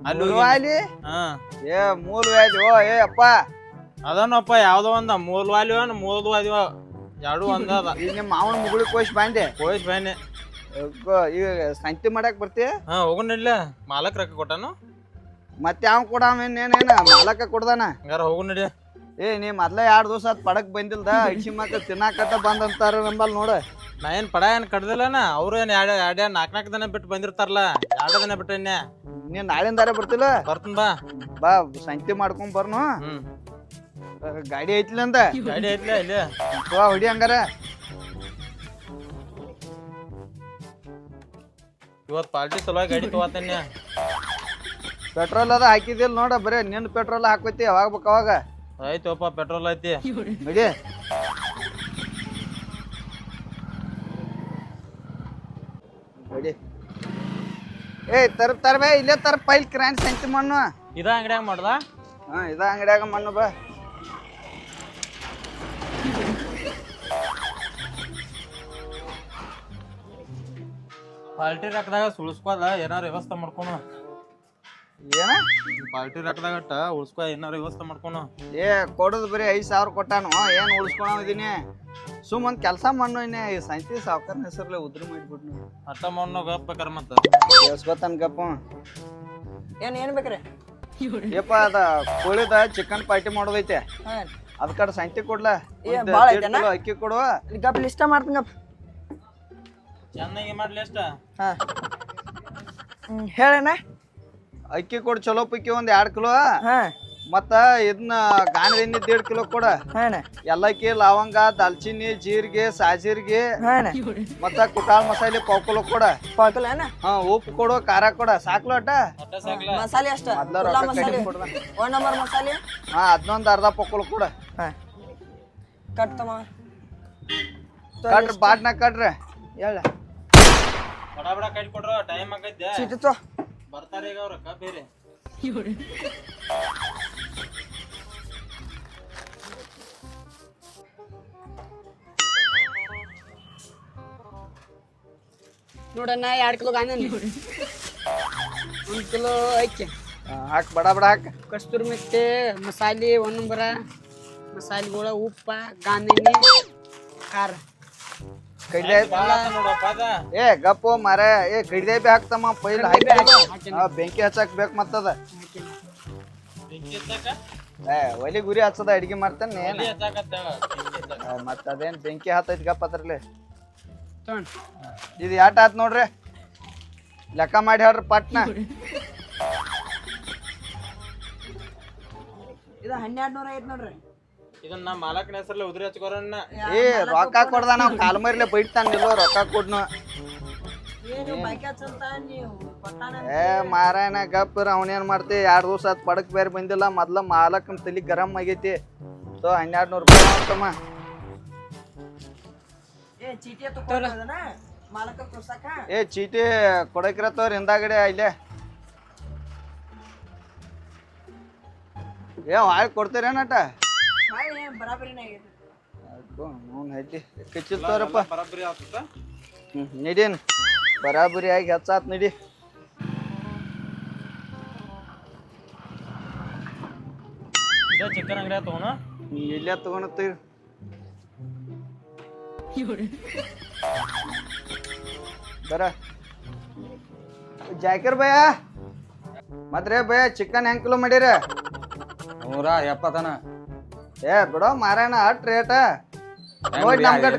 ಅಲ್ಲಿ ಮುಲ್ವಾಲಿ? ಹಾ ಏ ಮೂಲವ್ಯಾಧಿ ಓ ಏ ಅಪ್ಪ ಅದನ್ನಪ್ಪ ಯಾವ್ದೋ ಒಂದ ಮೂಲವಾದಿವ ಎರಡು ಒಂದ ಅದ. ಈಗ ನಿಮ್ಮ ಮಾವನ ಮುಗುಳಿ ಕೋಶ್ ಬಂದೆ ಕೋಯ್ಸ್ ಬನ್ನಿ. ಈಗ ಸಂತಿ ಮಾಡಕ್ ಬರ್ತಿ? ಹಾ ಹೋಗುಣಿಲ್ಲ, ಮಾಲಕ್ ರೊಕ್ಕ ಕೊಟ್ಟಾನು. ಮತ್ತೆ ಯಾವ ಕೊಡಾಮೇನೇನ ಮಾಲಕ ಕೊಡ್ದಾನ? ಹಂಗಾರ ಹೋಗು ನಡಿ. ಏ ನೀ ಮೊದ್ಲ 2 ದಿವಸ ಪಡಕ್ ಬಂದಿಲ್ದ ಅಡ್ಸಿ ಮಕ್ಳು ತಿನ್ನಾಕತ್ತ ಬಂದಂತಾರ ನಂಬಲ್ ನೋಡ. ನಾ ಏನ್ ಪಡ ಏನ್ ಕಡ್ದಿಲ್ಲನ, ಅವ್ರು ಏನ್ ಎರಡ್ 4 ದಿನ ಬಿಟ್ಟು ಬಂದಿರ್ತಾರಲ್ಲ, 2 ದಿನ ಬಿಟ್ಟು ಇನ್ಯ ನೀನ್ ನಾಳಿಂದಾರ ಬರ್ತಿಲ್ಲ? ಬರ್ತನ್ ಬಾ. ಬಾ ಸಂತಿ ಮಾಡ್ಕೊಂಡ್ ಬರ್ನು. ಗಾಡಿ ಐತಿಲ್ಲ ಅಂತ ಗಾಡಿ ಐತ್ಲ ಇಲ್ಲಿ ಹೊಡಿ ಹಂಗಾರ. ಇವತ್ ಪಾರ್ಟಿ ಸಲುವಾಗಿ ಗಾಡಿ ತಗೋತನ್ಯ. ಪೆಟ್ರೋಲ್ ಅದ ಹಾಕಿದಿಲ್ಲ ನೋಡ, ಬರೇ ನಿನ್ ಪೆಟ್ರೋಲ್ ಹಾಕೋತಿ ಯಾವಾಗ ಬೇಕು ಅವಾಗ. ಆಯ್ತಪ್ಪ ಪೆಟ್ರೋಲ್ ಐತಿ ನಡಿ. ನಡಿ. ಏ ತರ್ಬೇ ಇಲ್ಲೇ ಪೈಲ್ ಕಿರಾಣಿ ಸಂತಿ ಮಣ್ಣು. ಇದ ಅಂಗಡಿಯಾಗ ಮಾಡ್ದ. ಹಾ ಇದ ಅಂಗಡಿಯಾಗ ಮಣ್ಣು ಬಾ. ಪಾರ್ಟಿ ರೊಕ್ಕದಾಗ ಸುಳಿಸ್ಕೋದ ಏನಾರ ವ್ಯವಸ್ಥೆ ಮಾಡ್ಕೊನು. ಏನ ಪಾರ್ಟಿ ರೊಕ್ಕದಾಗ ಉಳಿಸ್ಕೊ ಏನಾರ ವ್ಯವಸ್ಥೆ ಮಾಡ್ಕೊನು. ಏ ಕೊಡೋದು ಬರೀ 5,000 ಕೊಟ್ಟಾನು, ಏನ್ ಉಳಿಸ್ಕೊಳೋದಿನಿ? ಸುಮ್ಮಂದ್ ಕೆಲಸ ಮಣ್ಣು ಇನ್ನೇ ಈ ಸಂತಿ ಸಾವ್ಕಾರನ ಹೆಸರ್ಲೆ ಉದ್ರಿ ಮಾಡಿಬಿಡ್ನು. ಅಟ್ಟ ಮಣ್ಣು ಗಪ್ಬೇಕಾರ ಮತ್ತ ಎಸ್ಗೊತ್ತಾನ ಗಪ್ಪ. ಏನ್ ಬೇಕ್ರಿ? ಏಪ ಅದ ಕೋಳಿದ ಚಿಕನ್ ಪಾರ್ಟಿ ಮಾಡೋದೈತೆ, ಅದಕ್ಕಡ ಸಂತಿ ಕೊಡ್ಲಾ? ಅಕ್ಕಿ ಕೊಡುವ. ಗಪ್ ಲಿಷ್ಟ ಮಾಡ್ತೀನಿ ಗಪ್. ಚೆನ್ನಾಗಿ ಮಾಡ್ಲಿ ಅಷ್ಟ. ಹೇಳಣ್ಣ. ಅಕ್ಕಿ ಕೊಡು ಚಲೋ ಪೈಕಿ 1-2 ಕಿಲೋ. ಮತ್ತ ಇದನ್ನ ಗಾಣದ ಎಣ್ಣೆ 1.5 ಕಿಲೋ ಕೊಡ. ಎಲ್ಲಕ್ಕಿ, ಲವಂಗ, ದಾಲ್ಚಿನ್ನಿ, ಜೀರಿಗೆ, ಸಾಜೀರಿಗೆ, ಮತ್ತ ಕುಟಾಳ ಮಸಾಲೆ 1 ಕಿಲೋ ಕೊಡ. ಹಾ ಉಪ್ಪು ಕೊಡು, ಖಾರ ಕೊಡ. ಸಾಕ್ಲು ಅಟ್ಟ ಮಸಾಲೆ ಅಷ್ಟ. ಮೊದ್ಲ ರೊಕ್ಕ ಕಡಿಮೆ ಕೊಡ್ದ. 1 ನಂಬರ್ ಮಸಾಲೆ. ಹಾ ಅದನ್ನೊಂದು ಅರ್ಧ 1 ಕಿಲೋ ಕೊಡ. ಕಟ್ತಮ್ಮ ಕಟ್ರಿ ಬಾಟ್ನ ಕಟ್ರಿ. ಹೇಳ ಬಡ ಬಡ ಕೈ ಕೊಡ್ರ, ಟೈಮ್ ಆಗೈತೆ. ಸಿಟ್ಟು ಬರ್ತಾರ ಈಗ ಅವ್ರ ಅಕ್ಕ ಬೇರೆ. ನೋಡಣ್ಣ 2 ಕಿಲೋ ಗಾಂಧಿ 1 ಕಿಲೋ ಅಕ್ಕಿ ಹಾಕ್, ಬಡ ಬಡ ಹಾಕ್. ಕಸ್ತೂರಿ ಮೆತ್ತೆ ಮಸಾಲೆ 1 ನಂಬರ ಮಸಾಲೆಗಳ ಉಪ್ಪ ಗಾಂಧಿ ಖಾರ ಕಡ್ಲೆ ನೋಡಪ್ಪ ಅದ. ಏ ಗಪ್ಪು ಮಾರ. ಏ ಕಡ್ಲೆ ಬಿ ಹಾಕ್ತಮ್ಮ ಪೈಲ್ ಬೆಂಕಿ ಹಚ್ಚಕ್ ಬೇಕು ಮತ್ತದ. ಬೆಂಕಿ ಹಚ್ಚಾಕ? ಏ ಒಲಿ ಗುರಿ ಹಚ್ಚದ ಅಡಿಗೆ ಮಾಡ್ತಾನೆ ಒಲಿ ಹಚ್ಚಾಕತ್ತ ಹೇಳ. ಮತ್ತ ಅದೇನ್ ಬೆಂಕಿ ಹತ್ತೈತಿ ಗಪ್ಪ ಅದ್ರಲ್ಲಿ. ತಗೊಂಡ್ ಇದು ಯಾಟ ಆತ್ ನೋಡ್ರಿ, ಲೆಕ್ಕ ಮಾಡಿ ಹೇಳ್ರಿ ಪಟ್ನ. ಇದು 1200 ಐತ್ ನೋಡ್ರಿ. ಇದನ್ನ ನಮ್ಮ ಮಾಲಕನ ಹೆಸರಲ್ಲಿ ಉದ್ರಿ ಹಚ್ಕೋರನ್ನ. ಏ ರೊಕ್ಕ ಕೊಡ್ದ ನಾವ್ ಕಾಲ್ಮರಿಲೆ ಬೈತಾನ ನಿಲ್ಲೋ ರೊಕ್ಕ ಕೊಡ್ನು. ಏ ಮಾರಾಯಣ ಗಪ್ಪ ಅವನೇನ್ ಮಾಡ್ತಿ? 2 ದಿವಸ ಆತ್ ಪಡಕ್ ಬೇರೆ ಬಂದಿಲ್ಲ. ಮೊದ್ಲ ಮಾಲಕನ್ ತಲಿ ಗರಂ ಆಗೈತಿ. 1200 ರೂಪಾಯಿ ಮಾಡ್ತಮ್ಮ. ಏ ಚೀಟಿ ಕೊಡಕಿರತ್ತವ್ರ ಹಿಂದಾಗಡೆ ಇಲ್ಲೇ. ಏ ಹಾಳ್ ಕೊಡ್ತೀರೇನಟ? ಕಿಚ್ಚಿಲ್ತವ್ರಪ್ಪ. ಬರಬ್ಬರಿ ಆಗ್ತದ. ನಡೀನ್ ಬರಾಬರಿ ಆಗಿ ಹೆಚ್ಚಾತ್ ನಡಿ. ಇದ ಚಿಕನ್ ಅಂಗಡಿ ತಗೋಣ. ಇಲ್ಲೇ ತಗೊಂತೀವಿ. ಬರ ಜಾಕಿರ್ ಭಯ ಮತ್ರೆ ಭಯ ಚಿಕನ್ ಹೆಂಗ್ ಕಿಲೋ ಮಾಡಿರ? 170 ಏ ಬಿಡೋ ಮಾರಾಯಣ ಅಟ್ ರೇಟ ನೋಡಿ ನಮ್ ಕಡೆ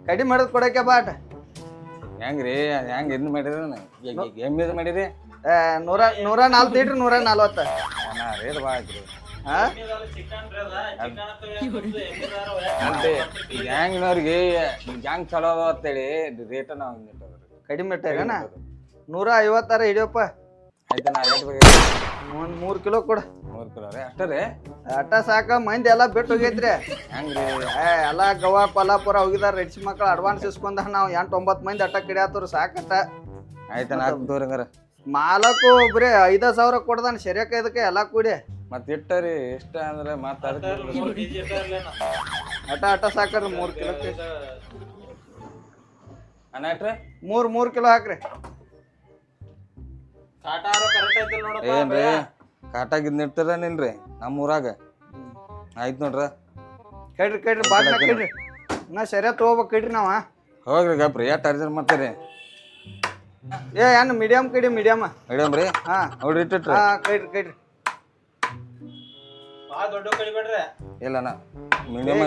ಕಡಿಮೆ ಹಿಡಿದ್ ಕೊಡಕ್ಕೆ ಬಾಟ್. ಹೆಂಗ್ರಿ ಹೆಂಗ್ ಇದ್ ಮಾಡಿರಿ ಎಮ್ಮೆ ಮಾಡಿರಿ? 140 ಇಡ್ರಿ 140. ರೇಟ್ ಭಾಳ ಐತ್ರಿ. ಹಾ ಗ್ಯಾಂಗ್ನವ್ರಿಗೆ ಗ್ಯಾಂಗ್ ಚಲೋ ಅದ ಅಂತೇಳಿ ರೇಟ ನಾವು ಕಡಿಮೆ ಇಟ್ಟಾರೇನ 150 ಹಿಡಿಯಪ್ಪ. ಆಯ್ತು ನಾ ರೇಟ್ ಬಗ್ಗೆ ಒಂದ್ 3 ಕಿಲೋ ಕೊಡ. 3 ಕಿಲೋ ರೀ ಅಷ್ಟೇ ರೀ. ಅಟ್ಟ ಸಾಕ ಮಂದಿ ಎಲ್ಲಾ ಬಿಟ್ಟು ಹೋಗೈತ್ರಿ. ಹೆಂಗ್ರಿ ಎಲ್ಲಾ ಗೋವಾ ಕೊಲ್ಲಾಪುರ ಹೋಗಿದಾರ ರೆಡ್ಸಿ ಮಕ್ಳು ಅಡ್ವಾನ್ಸ್ ಇಸ್ಕೊಂಡ ನಾವು 8-9 ಮಂದಿ ಅಟ್ಟ ಕಿಡಿಯಾತವ್ರು ಸಾಕಟ್ಟ. ಆಯ್ತು ನಾ ತೋರಿ ಹಂಗಾರ. ಮಾಲಕು ಬರೀ 5,000 ಕೊಡ್ದಾನ ಸರಿಯಾಕ ಇದಕ್ಕೆ ಎಲ್ಲಾ ಕೂಡಿ. ಮತ್ತೆ ಇಟ್ಟರಿ ಇಷ್ಟ ಅಂದ್ರೆ ಮಾತಾಡ್ತೀವಿ ಅಟ್ಟ ಸಾಕ್ರಿ 3 ಕಿಲೋ. ಅನ್ನಾಟ್ರಿ 3 ಕಿಲೋ ಹಾಕ್ರಿ. ಏನ್ರಿ ಕಾಟಾಗಿದ್ ಇರ್ತಾರೇನಿಲ್ರಿ ನಮ್ಮ ಊರಾಗ. ಆಯ್ತು ನೋಡ್ರ ಕಡ್ರಿ ಬಾಟ್ಲ ಕಡ್ರಿ. ನಾ ಸರಿಯಾಗಿ ತಗೋಬೇಕು ಕಡ್ರಿ ನಾವ. ಹೋಗ್ರಿ ಗಪ್ರಿ ಎಷ್ಟು ಅರ್ಜೆಂಟ್ ಮಾಡ್ತೀರಿ? ಏನ್ ಮೀಡಿಯಂ ಕಡಿ ಮೀಡಿಯಂ. ಮೇಡಮ್ ರೀ ಹಾ ನೋಡ್ರಿ ಇಟ್ಟಿಟ್ರಿ. ಹಾ ಕಡ್ರಿ. ಇಲ್ಲ ನಾ ಮೀಡಿಯಂ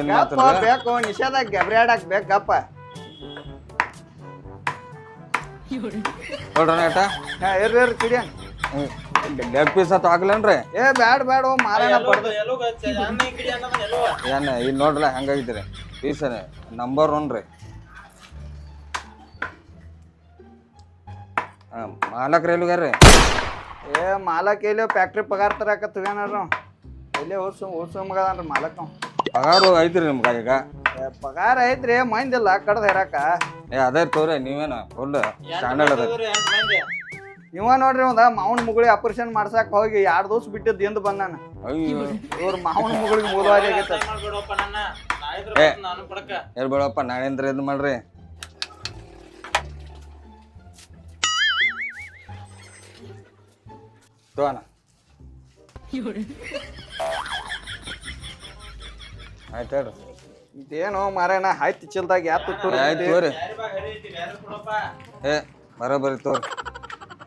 ಬೇಕು ನಿಷೇಧ ಗೆಬ್ರಾಡಕ್ ಬೇಕಪ್ಪ. ನೋಡ್ರಿ ಏಟ ಇರ್ರಿ ಕಿಡಿಯ. ಲೆಗ್ ಪೀಸ್ ಅಂತ ಹಾಕ್ಲೇನ್ರಿ? ಬ್ಯಾಡ ಮಾರಾಯಣ ಪಡ್ದು. ಏನ್ ಇಲ್ಲಿ ನೋಡ್ರಲ್ಲ ಹೆಂಗಾಗಿದ್ದೀರಿ ಪೀಸ್ ನಂಬರ್ 1 ರೀ. ಮಾಲಕ್ರಿ ಎಲ್ಲಿಗಾರ್ರಿ? ಮಾಲಕ್ ಎಲ್ಲಿ ಫ್ಯಾಕ್ಟ್ರಿ ಪಗಾರ ತರಾಕತ್ವೇನಾರ ಎಲ್ಲಿ ಓಡ್ಸೋ ಮಗದನ್ರಿ ಮಾಲಕ್. ಪಗಾರು ಐತ್ರಿ ನಿಮ್ಗ ಈಗ? ಪಗಾರ ಐತ್ರಿ ಮಂದಿಲ್ಲ ಕಡ್ದ ಹೇರಾಕ. ಅದೇ ತೋರಿ ನೀವೇನ ಫುಲ್ ಸ್ಟ್ಯಾಂಡರ್ಡ್ ಅದ. ನೀವ ನೋಡ್ರಿ ಒಂದ ಮಾವನ ಮುಗುಳಿ ಆಪರೇಷನ್ ಮಾಡ್ಸಾಕ್ ಹೋಗಿ 2 ದಿವಸ ಬಿಟ್ಟಿದ್ದು ಎಂದು ಬಂದಾನ. ಅಯ್ಯೋ ಇವ್ರ ಮಾವನ ಮುಗುಳಿಗೆ ಮೂಲವಾದಿ ಆಗೈತೆ. ಹೇಳ್ಬೇಡಪ್ಪ ನಾಳೆಂದ್ರ ಇದು ಮಾಡ್ರಿ. ತೋಣ ಆಯ್ತು ಹೇಳ್ರಿ. ಇದೇನು ಮಾರಾಯಣ ಆಯ್ತು ಚಿಲ್ದಾಗ ಯಾತು ಆಯ್ತು ತೋರಿ. ಬರೋಬ್ಬರಿ ತೋರಿ.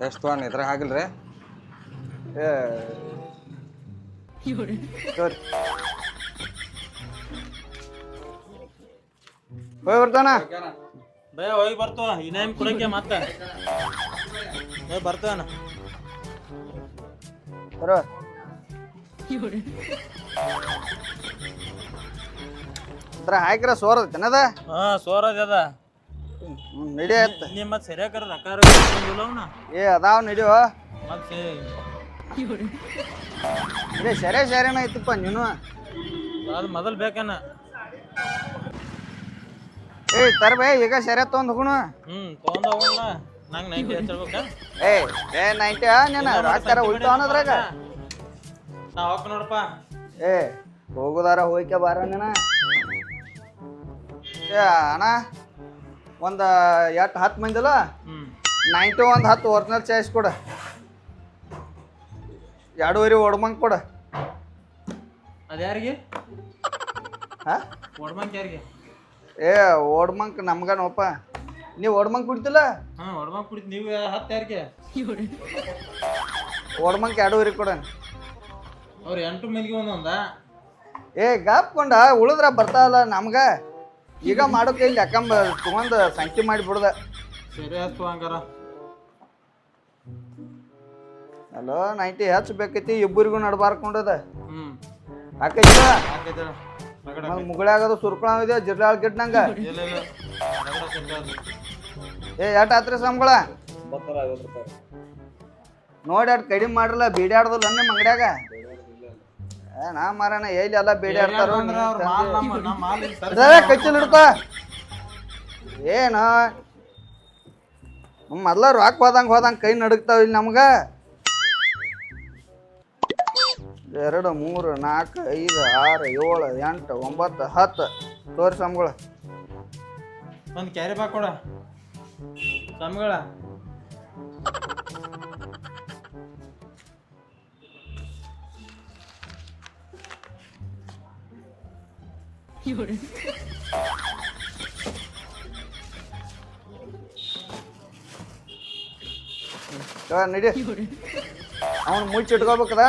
ಎಷ್ಟು ತೋಣ ಇದ್ರ ಹಾಕಿಲ್ರಿ? ಹೋಗಿ ಬರ್ತಾನ ಬೇ ಹೋಗಿ ಬರ್ತವ ಇನೇಮ್ ಕುಡಕ್ಕೆ ಮತ್ತೆ ಬರ್ತವನ ಬರೋ. ಅದ್ರ ಹಾಕಿರ ಸೋರದನದ. ಹಾ ಸೋರದ ನಡಿ ಆಯ್ತು. ನಿಮ್ಮ ಮತ್ತೆ ಸರಿಯಾಕರ ರೊಕ್ಕ ಅದಾವ ನಡಿಯೋ. ಮತ್ತೆ ಸರಿಯಾನ ಐತಪ್ಪ ನೀನು. ಅದು ಮೊದಲು ಬೇಕನ. ತರ್ಬೇ ಈಗ ಸರಿಯ ತೊಗೊಂಡ್ ಹೋಗುಣ. ತೊಗೊಂಡ್ ಹೋಗೋಣ. ನಂಗೆ 90 ಹಚ್ಚಿರ್ಬೇಕ. 90 ನೀನು ರಾಕ್ತಾರ ಉಲ್ಟು ಅನ್ನೋದ್ರಾಗ. ನಾ ಹೋಗ್ ನೋಡಪ್ಪ. ಹೋಗುದಾರ ಹೋಯ್ಕೆ ಬಾರ ನೀನ. ಅಣ್ಣ ಒಂದು 10 ಮಂದಿಲ್ಲ 90 ಒಂದು 10 ಒರಿಜಿನಲ್ ಚಾಯ್ಸ್ ಕೊಡ. 2.5 ಒಡಮಂಗ್ ಕೊಡ. ಅದು ಯಾರಿಗೆ? ಹಾ ಒಡಮಂಕ್ ಯಾರಿಗೆ? ಒಡಮಂಕ್ ನಮ್ಗ ನೋಪ. ನೀವು ಒಡಮಂಕ್ ಕುಡಿತಿಲ್ಲ? ಒಡಮಂಕ್ ಕುಡಿತು. ನೀವು 10 ಯಾರಿಗೆ? ಒಡಮಂಕ್ 2.5 ಕೊಡ. ಅವ್ರು 8 ಮಂದಿಗೆ ಒಂದೊಂದ. ಗಾಪ್ಕೊಂಡ ಉಳಿದ್ರ ಬರ್ತಾವಲ್ಲ ನಮ್ಗ. ಈಗ ಮಾಡೋಕೆ ಇಲ್ಲಿ ಯಾಕಂಬ ತಗೊಂಡ್ ಸಂಖ್ಯೆ ಮಾಡಿಬಿಡ್ದ. ಸರಿ ಹತ್ತು ಹಂಗಾರ. ಅಲೋ 90 ಹೆಚ್ಚಬೇಕೈತಿ. ಇಬ್ಬರಿಗೂ ನಡ್ಬಾರ್ಕೊಂಡದ ಹಾಕೈತಿ. ಮುಗಳಾಗದು ಸುರ್ಕೊಳವಿದೆ ಜಿರ್ಲಾಳ್ ಗಿಡ್ನಂಗ. ಎಷ್ಟ್ ಆತ್ರಿ ಸಂಬಳ? ನೋಡಿ ಅಟ್ ಕಡಿಮೆ ಮಾಡ್ರಲ್ಲ. ಬೇಡ್ಯಾಡ್ದಲ್ಲ ನಿಮ್ಮ ಅಂಗಡ್ಯಾಗ. ನಾ ಮಾರಣ ಎಲ್ಲಿ ಎಲ್ಲ ಬೇಡ್ಯಾಡ್ತಾರೋ. ಕಚ್ಚಿಲ್ ಹಿಡ್ಕೊ. ಏನು ಮೊದ್ಲ ರೊಕ್ಕ ಹೋದಂಗ ಕೈ ನಡುಗ್ತಾವ ಇಲ್ಲಿ ನಮ್ಗ. 2 3 4 5 6 7 8 9 10 ತೋರಿ ಸಂಬಳ. ಒಂದು ಕ್ಯಾರಿ ಬ್ಯಾಗ್ ಕೊಡ ಸಂಬಳ. ನಡಿ ಅವ್ನು ಮುಚ್ಚಿಟ್ಕೋಬೇಕದ.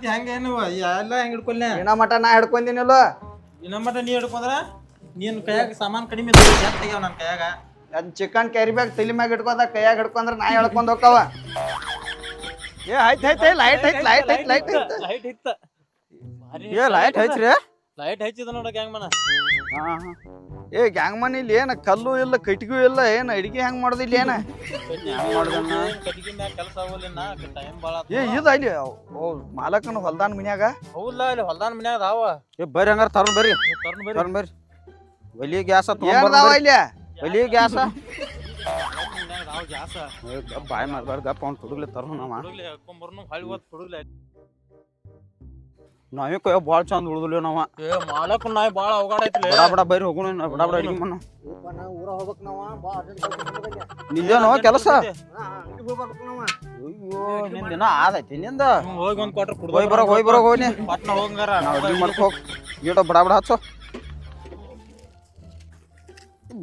ಹೆಂಗೇನು ಎಲ್ಲ ಹೆಂಗ್ ಹಿಡ್ಕೊಲ್ಲ? ಇನ್ನ ಮಟ ನಾ ಹಿಡ್ಕೊಂದಿನಿಲ್ಲ. ಇನ್ನ ಮಟ ನೀ ಹಿಡ್ಕೊಂಡ್ರ ನೀನ್ ಕೈಯಾಗ ಸಾಮಾನ್ ಕಡಿಮೆ ತೆಗ್ಯಾವ ನನ್ನ ಕೈಯಾಗ. ಅದ್ ಚಿಕನ್ ಕ್ಯಾರಿ ಬ್ಯಾಗ್ ತಲಿ ಮ್ಯಾಗ ಹಿಡ್ಕೋದ ಕೈಯಾಗ ಹಿಡ್ಕೊಂಡ್ರ ನಾ ಹೇಳ್ಕೊಂಡ್ ಹೋಕ್ಕವ. ಏ ಆಯ್ತು ಲೈಟ್ ಇತ್ತ ಏ ಲೈಟ್ ಹಚ್ಚ್ರಿ ಲೈಟ್ ಹಚ್ಚಿದ ನೋಡ ಗ್ಯಾಂಗ್ ಮನ ಏ ಗ್ಯಾಂಗ್ ಮನ್ ಇಲ್ಲಿ ಏನ ಕಲ್ಲು ಇಲ್ಲ ಕಟ್ಟಿಗೂ ಇಲ್ಲ ಏನ್ ಅಡಿಗೆ ಹೆಂಗ್ ಮಾಡೋದಿಲ್ಲ ಏನ ಕಟ್ಟಿಗೆ ಮ್ಯಾಗ ಕೆಲಸ ಆಗೋಲಿನ ಟೈಮ್ ಬಾಳ ಏ ಇದು ಅಲ್ಲಿ ಓ ಮಾಲಕನ ಹೊಲ್ದಾನ ಮನ್ಯಾಗ ಹೌದಲ್ಲ ಇಲ್ಲಿ ಹೊಲ್ದಾನ ಮನ್ಯಾಗ ಅದಾವ ಏ ಬರ್ರಿ ಹಂಗಾರ ತರ್ನ್ ಬರ್ರಿ ತರ್ನ್ ಬರ್ರಿ ಒಲಿ ಗ್ಯಾಸ ತಗೊಂಡ್ಬರ್ದಾವ ಇಲ್ಲಿ ಒಲಿ ಗ್ಯಾಸ ಗ್ಯಾಸ ಬಾಯ್ ಮಾಡ್ಬಾರ್ದು ಗಪ್ಪ ಅವ್ನು ತುಡುಗ್ಲಿ ತರ್ನು ನಾವ ಹುಡುಗ್ಲಿ ಹಾಕೊಂಬರ್ನು ಹೊಳಿ ಹೊತ್ತು ಹುಡುಗ್ಲಿ ನಾವೇ ಕೊಯ್ಯೋ ಭಾಳ ಚಂದ ಉಳ್ದಿಲ್ಲ ನಾವ ಏ ಮಾಲಕ್ ನಾಯಿ ಬಾಳ ಅವಗಾಡ ಐತ್ಲೆ ಬಡ ಬರ್ರಿ ಹೋಗೋಣ ಬಡ ಅಡಿಗೆ ಮಣ್ಣು ಊರ ಹೋಗ್ಬೇಕು ನಾವ ಬಾ ನಿಂದೇನೋ ಕೆಲಸ ಹೋಗ್ಬೇಕು ನಾವ ಅಯ್ಯೋ ನಿನ್ ದಿನ ಆದೈತಿ ನಿಂದ ಹೋಗಿ ಒಂದ್ ಕ್ವಾರ್ಟರ್ ಕುಡ್ದು ಹೋಗಿ ಬರೋ ಹೋಗಿ ಪಟ್ನ ಹೋಗಂಗಾರ ನಾವು ಅಡಿಗೆ ಮಾಡ್ಕೊ ಹೋಗಿ ಈಟೋ ಬಡ ಹಚ್ಚೋ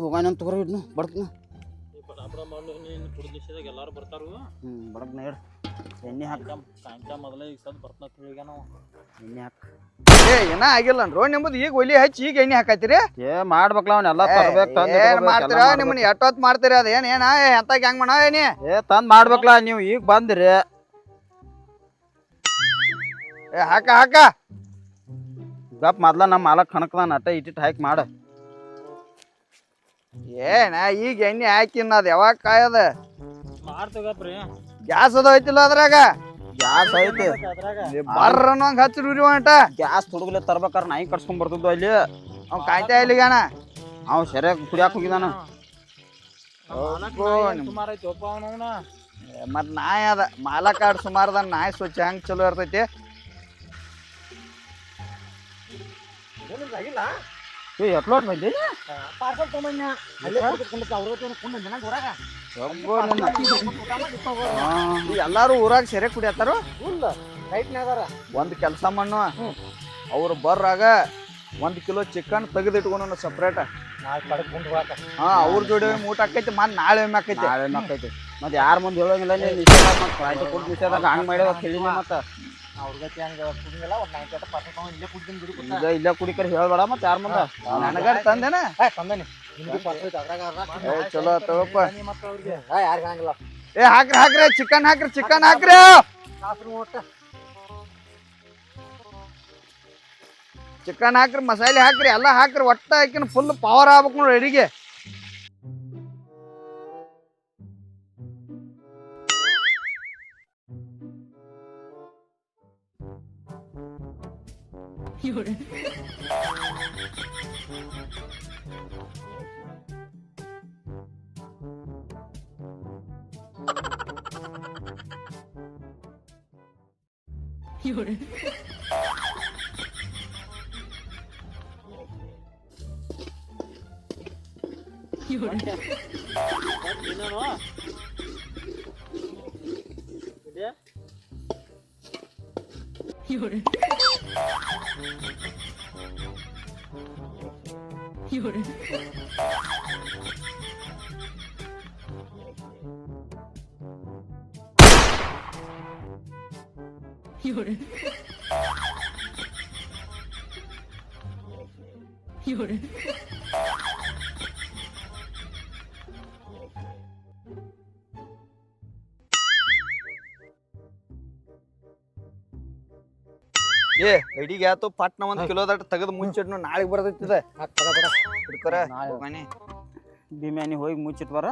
ಭೂಗಾನ ತಗೋರಿ ಇಡ್ನು ಬಡ್ತನ ಕುಡಿದಾಗ ಎಲ್ಲಾರು ಬರ್ತಾರು ಬಡಗ್ನ ಹೇಳ ಎಣ್ಣೆ ಹಾಕ ಸಾಯಂಕಾಲ ಮೊದಲೇ ಈಗ ಸದ್ ಬರ್ತನ ತಿಳಿಗ ನಾವು ಎಣ್ಣೆ ಹಾಕ ಏ ಏನ ಆಗಿಲ್ಲನ್ರೋ ನಿಮ್ಮದು ಈಗ ಒಲಿ ಹಚ್ಚಿ ಈಗ ಎಣ್ಣೆ ಹಾಕತ್ತೀರಿ ಏ ಮಾಡ್ಬೇಕಲ್ಲ ಅವನ್ನೆಲ್ಲ ತರ್ಬೇಕು ಏನ್ ಮಾಡ್ತೀರ ನಿಮ್ಮನ್ನ ಎಷ್ಟೊತ್ ಮಾಡ್ತೀರಿ ಅದ ಏನ ಎಂತ ಗ್ಯಾಂಗ್ ಮಾಡ ಏನಿ ಏ ತಂದ್ ಮಾಡ್ಬೇಕಲ್ಲ ನೀವು ಈಗ ಬಂದಿರಿ ಏ ಹಾಕ ಗಪ್ ಮೊದ್ಲ ನಮ್ಮ ಮಾಲಕ್ ಕಣಕ್ದಾನ ಅಟ್ಟ ಇಟ್ಟಿಟ್ಟು ಹಾಕಿ ಮಾಡ ಏನ ಈಗ ಎಣ್ಣೆ ಹಾಕಿನ ಅದ ಯಾವಾಗ ಕಾಯದ ಮಾಡ್ತೇವಪ್ರಿ ಗ್ಯಾಸ್ ಅದ ಐತಿಲ್ಲ ಅದ್ರಾಗ ಗ್ಯಾಸ್ ಐತಿ ಬರ್ರ ಅನ್ನೋಂಗ್ ಹಚ್ಚಿರಿ ಅಂಟ ಗ್ಯಾಸ್ ತುಡುಗ್ಲೆ ತರ್ಬೇಕಾರ ನಾಯಿ ಕಟ್ಸ್ಕೊಂಡ್ ಬರ್ತಿದ್ವು ಅಲ್ಲಿ ಅವ್ ಕಾಯ್ತಾ ಇಲ್ಲಿಗಾನ ಅವ್ ಸರಿಯಾಗಿ ಕುಡಿಯಾಕ ಹೋಗಿದಾನ ಸುಮಾರು ಐತಿ ಒಪ್ಪ ಅವನವನ ಮತ್ ನಾಯಿ ಅದ ಮಾಲಕಾಡ್ ಸುಮಾರದ ನಾಯಿ ಸ್ವಚ್ಛ ಹೆಂಗ್ ಚಲೋ ಇರ್ತೈತಿ ಎಟ್ಲೋಟ್ ಬಂದಿ ಪಾರ್ಸಲ್ ತೊಗೊಂಬಂದ ಎಲ್ಲಾರು ಊರಾಗ ಸೆರೆ ಕುಡಿಯತ್ತಾರ ರೈಟ್ನಾಗಾರ ಒಂದ್ ಕೆಲಸ ಮಣ್ಣು ಅವ್ರು ಬರ್ರಾಗ 1 ಕಿಲೋ ಚಿಕನ್ ತೆಗೆದಿಟ್ಕೊಂಡು ಸಪ್ರೇಟ್ ಹಾ ಅವ್ರ ಜೋಡಿ ಊಟ ಆಕೈತಿ ಮತ್ ನಾಳೆ ಆಕೈತಿ ಮತ್ ಯಾರ ಮುಂದೆ ಹೇಳೋಂಗಿಲ್ಲ ಹಂಗ್ ಮಾಡಿದ ತಿಳಿನಿ ಮತ್ತ ಇಲ್ಲೇ ಕುಡಿಕರ್ ಹೇಳ್ಬೇಡ ಮತ್ ಯಾರ ಮುಂದ ನನಗಾರ ತಂದೇನ ಚಲೋ ತಗೋಪ್ಪ ಏ ಹಾಕ್ರಿ ಚಿಕನ್ ಹಾಕ್ರಿ ಚಿಕನ್ ಹಾಕ್ರಿ ಮಸಾಲೆ ಹಾಕ್ರಿ ಎಲ್ಲ ಹಾಕ್ರಿ ಒಟ್ಟ ಹಾಕಿನ ಫುಲ್ ಪವರ್ ಆಗ್ಬೇಕು ನೋಡಿ ಅಡಿಗೆ ಏ ಅಡಿಗೆ ಆತು ಪಟ್ನ 1 ಕಿಲೋದಟ್ಟು ತೆಗೆದು ಮುಚ್ಚಿಟ್ನು ನಾಳೆಗೆ ಬರ್ತೈತಿದೆ ಭೀಮ್ಯಾನಿ ಹೋಗಿ ಮುಚ್ಚಿಟ್ ಬರ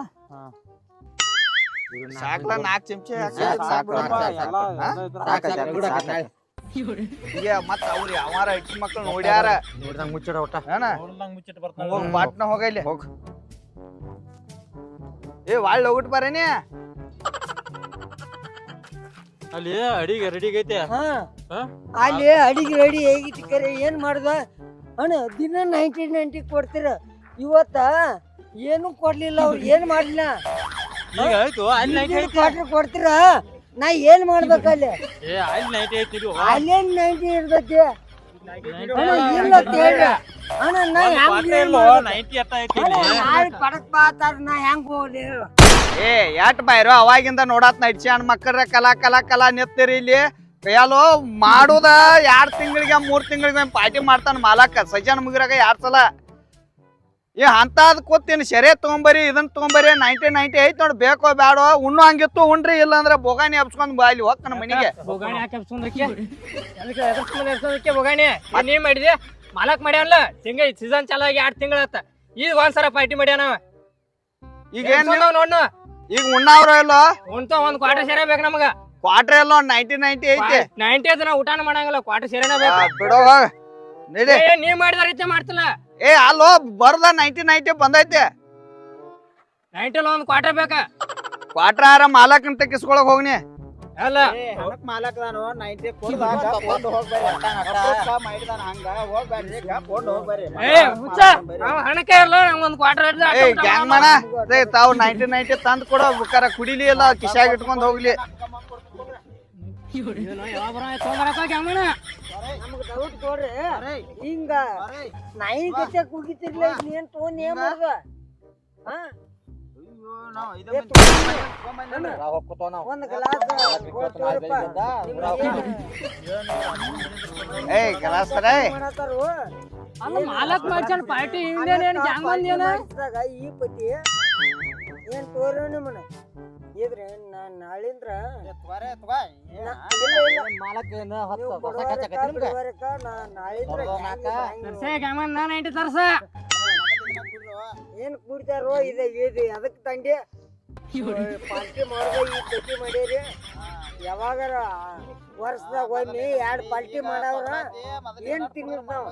ಸಾಕ್ಲ 4 ಚಮಚೆ ಈಗ ಮತ್ತ ಅವ್ರು ಯಾವಾರ ಹೆಣ್ಣು ಮಕ್ಳು ನೋಡ್ಯಾರ ನೋಡ್ದಂಗ್ ಮುಚ್ಚಿಡ ಒಟ್ಟ ನೋಡ್ದಂಗ್ ಮುಚ್ಚಿಟ್ಟು ಬರ್ತಾನ ಹೋಗ್ ಪಾಟ್ನ ಹೋಗಲ್ಲಿ ಹೋಗ್ ಏ ವಾಳ್ ಹೋಗ್ಬಿಟ್ಟು ಬರೇನಿ ಅಲ್ಲಿ ಅಡಿಗೆ ರೆಡಿ ಐತೆ ಅಲ್ಲಿ ಅಡಿಗೆ ರೆಡಿ ಹೇಗಿತ್ತು ಕರೆ ಏನ್ ಮಾಡ್ದ ಅಣ್ಣ ದಿನ 90 ಕೊಡ್ತೀರ ಇವತ್ತ ಏನು ಕೊಡ್ಲಿಲ್ಲ ಅವ್ರು ಏನ್ ಮಾಡ್ಲಿಲ್ಲ ಈಗ ಆಯ್ತು ಅಲ್ಲಿ ನೈಟ್ ಐತಿ ಕ್ವಾರ್ಟರ್ ಕೊಡ್ತೀರ ನಾ ಏನ್ ಮಾಡ್ಬೇಕಲ್ಲಿ ಏ ಅಲ್ಲಿ ನೈಟ್ ಐತಿ ಇದು ಅಲ್ಲೇನ್ 90 ಇರ್ತೈತಿ ಅಣ್ಣ ಇಲ್ಲ ತೇಳ ಅಣ್ಣ ನಾ ಹೆಂಗ್ ನೈಂಟಿ ಅಟ್ಟ ಐತಿ ನಾಳೆ ಪಡಕ್ ಬಾತಾರ ನಾ ಹೆಂಗ್ ಹೋಗ್ಲಿ ಹೇಳು ಏ ಯಾಟ್ ಬಾಯ್ರು ಅವಾಗಿಂದ ನೋಡಾತ್ ನಡ್ಸಿ ಹಣ್ಣು ಮಕ್ಕಳ ಕಲಾ ನಿಂತೀರಿ ಇಲ್ಲಿ ಕೈಯಾಲು ಮಾಡುದ 2 ತಿಂಗಳಿಗೆ 3 ತಿಂಗಳಿಗೆ ಪಾರ್ಟಿ ಮಾಡ್ತಾನ ಮಾಲಕ ಸಜ್ಜನ ಮುಗಿರಾಗ 2 ಸಲ ಏ ಅಂತದ್ ಕೂತೀನಿ ಸೆರೆ ತಗೊಂಬರಿ ಇದನ್ನ ತಗೊಂಬರಿ 90 ಐತ್ ನೋಡ್ ಬೇಕೋ ಬ್ಯಾಡೋ ಉಣ್ಣು ಹಂಗಿತ್ತು ಉಣ್ರಿ ಇಲ್ಲ ಅಂದ್ರೆ ಬೋಗಾನಿ ಹಬ್ಸ್ಕೊಂಡ್ ಬಾ ಇಲ್ಲಿ ಹೋಗ್ತಾನ ಮನಿಗೆ ಬೋಗಾಣಿ ಹಾಕಿ ಹಬ್ಸ್ಕೊಂಡ್ರಕ್ಕೆ ಅದಕ್ಕೆ ಎದರ್ಸ್ಕೊಂಡ್ ಎರ್ಸೋದಕ್ಕೆ ಬೋಗಾಣಿ ನೀ ಮಾಡಿದೆ ಮಾಲಕ್ ಮಾಡ್ಯಾನಲ್ಲ ತಿಂಗ ಸೀಸನ್ ಚಾಲು ಆಗಿ 2 ತಿಂಗಳಾತ ಈಗ ಒಂದ್ಸರ ಪಾರ್ಟಿ ಮಾಡ್ಯಾನ ಈಗ ಏನ್ ನೋಡ್ನು ಈಗ ಉಣ್ಣಾವ್ರ ಇಲ್ಲೋ ಉಣ್ತ ಒಂದ್ ಕ್ವಾರ್ಟರ್ ಸೇರೆ ಬೇಕು ನಮಗ ಕ್ವಾರ್ಟರ್ ಎಲ್ಲ 90 ಐತಿ 90 ದಿನ ಊಟನ ಮಾಡಂಗಿಲ್ಲ ಕ್ವಾರ್ಟರ್ ಸೇರೆನ ಬೇಕು ಬಿಡೋ ನಡಿ ಏ, ನೀ ಮಾಡಿದ ರೀತಿ ಮಾಡ್ತಿಲ್ಲ ಏ ಅಲ್ಲೋ ಬರ್ದ 90 ಬಂದೈತೆ 90 ಒಂದ್ ಕ್ವಾರ್ಟರ್ ಬೇಕ ಕ್ವಾರ್ಟರ್ ಆರ ಮಾಲಕನ್ ತೆಗಿಸ್ಕೊಳಕ್ ಹೋಗ್ನಿ ಅಲ್ಲ ಮಾಲಕದಾನು 90 ಏ ಹುಚ್ಚ ನಾವ್ ಹಣಕ್ಕೆ ಇರ್ಲ ನಂಗ್ ಒಂದ್ ಕ್ವಾರ್ಟರ್ ಏ ಗ್ಯಾಂಗ್ ಮನ ತಾವ್ 90 ತಂದ್ ಕೊಡೋ ಬುಕ್ಕಾರ ಕುಡಿಲಿ ಇಲ್ಲ ಕಿಶಾಗ ಇಟ್ಕೊಂಡ್ ಹೋಗ್ಲಿ ಯಾವಾಗ ತೊಗೊಂಬರಕ ಗ್ಯಾಂಗಣ ನಮ್ಗೆ ಡೌಟ್ ಕೊಡ್ರಿ ಹಿಂಗ ನಾಯಿ ಗತ್ತೆ ಕುಗಿತಿರ್ಲ ಏನ್ ತಗೊಂಡ್ ಏನ್ ಮಾಡ್ದ ಒಂದ್ ಗ್ಲಾಸ್ ಏ ಗ್ಲಾಸ್ ತರ ಅಲ್ಲ ಮಾಲಕ್ ಮಾಡ್ಸನ್ ಪಾರ್ಟಿ ಇಂಡಿಯನ್ ಏನ್ ಗ್ಯಾಂಗ್ ಮಂದಿ ಏನ ಈ ಪತಿ ಏನ್ ತೋರ ನಿಮ್ಮನ ಇದ್ರೆ ನಾನ್ ನಾಳಿಂದ್ರ ಗ್ಯಾಂಗ್ ನಾ 90 ತರ್ಸ ಏನ್ ಕುಡ್ತಾರೋ ಇದೆ ಇದು ಅದಕ್ಕೆ ತಂದೆ ಪಾರ್ಟಿ ಮಾಡೋದು ಈ ಪತಿ ಮಾಡ್ಯಾರಿ ಯಾವಾಗಾರ ವರ್ಷದಾಗ ಒಮ್ಮೆ 2 ಪಾರ್ಟಿ ಮಾಡವ್ರ ಏನ್ ತಿನ್ನೋದ್ ನಾವ್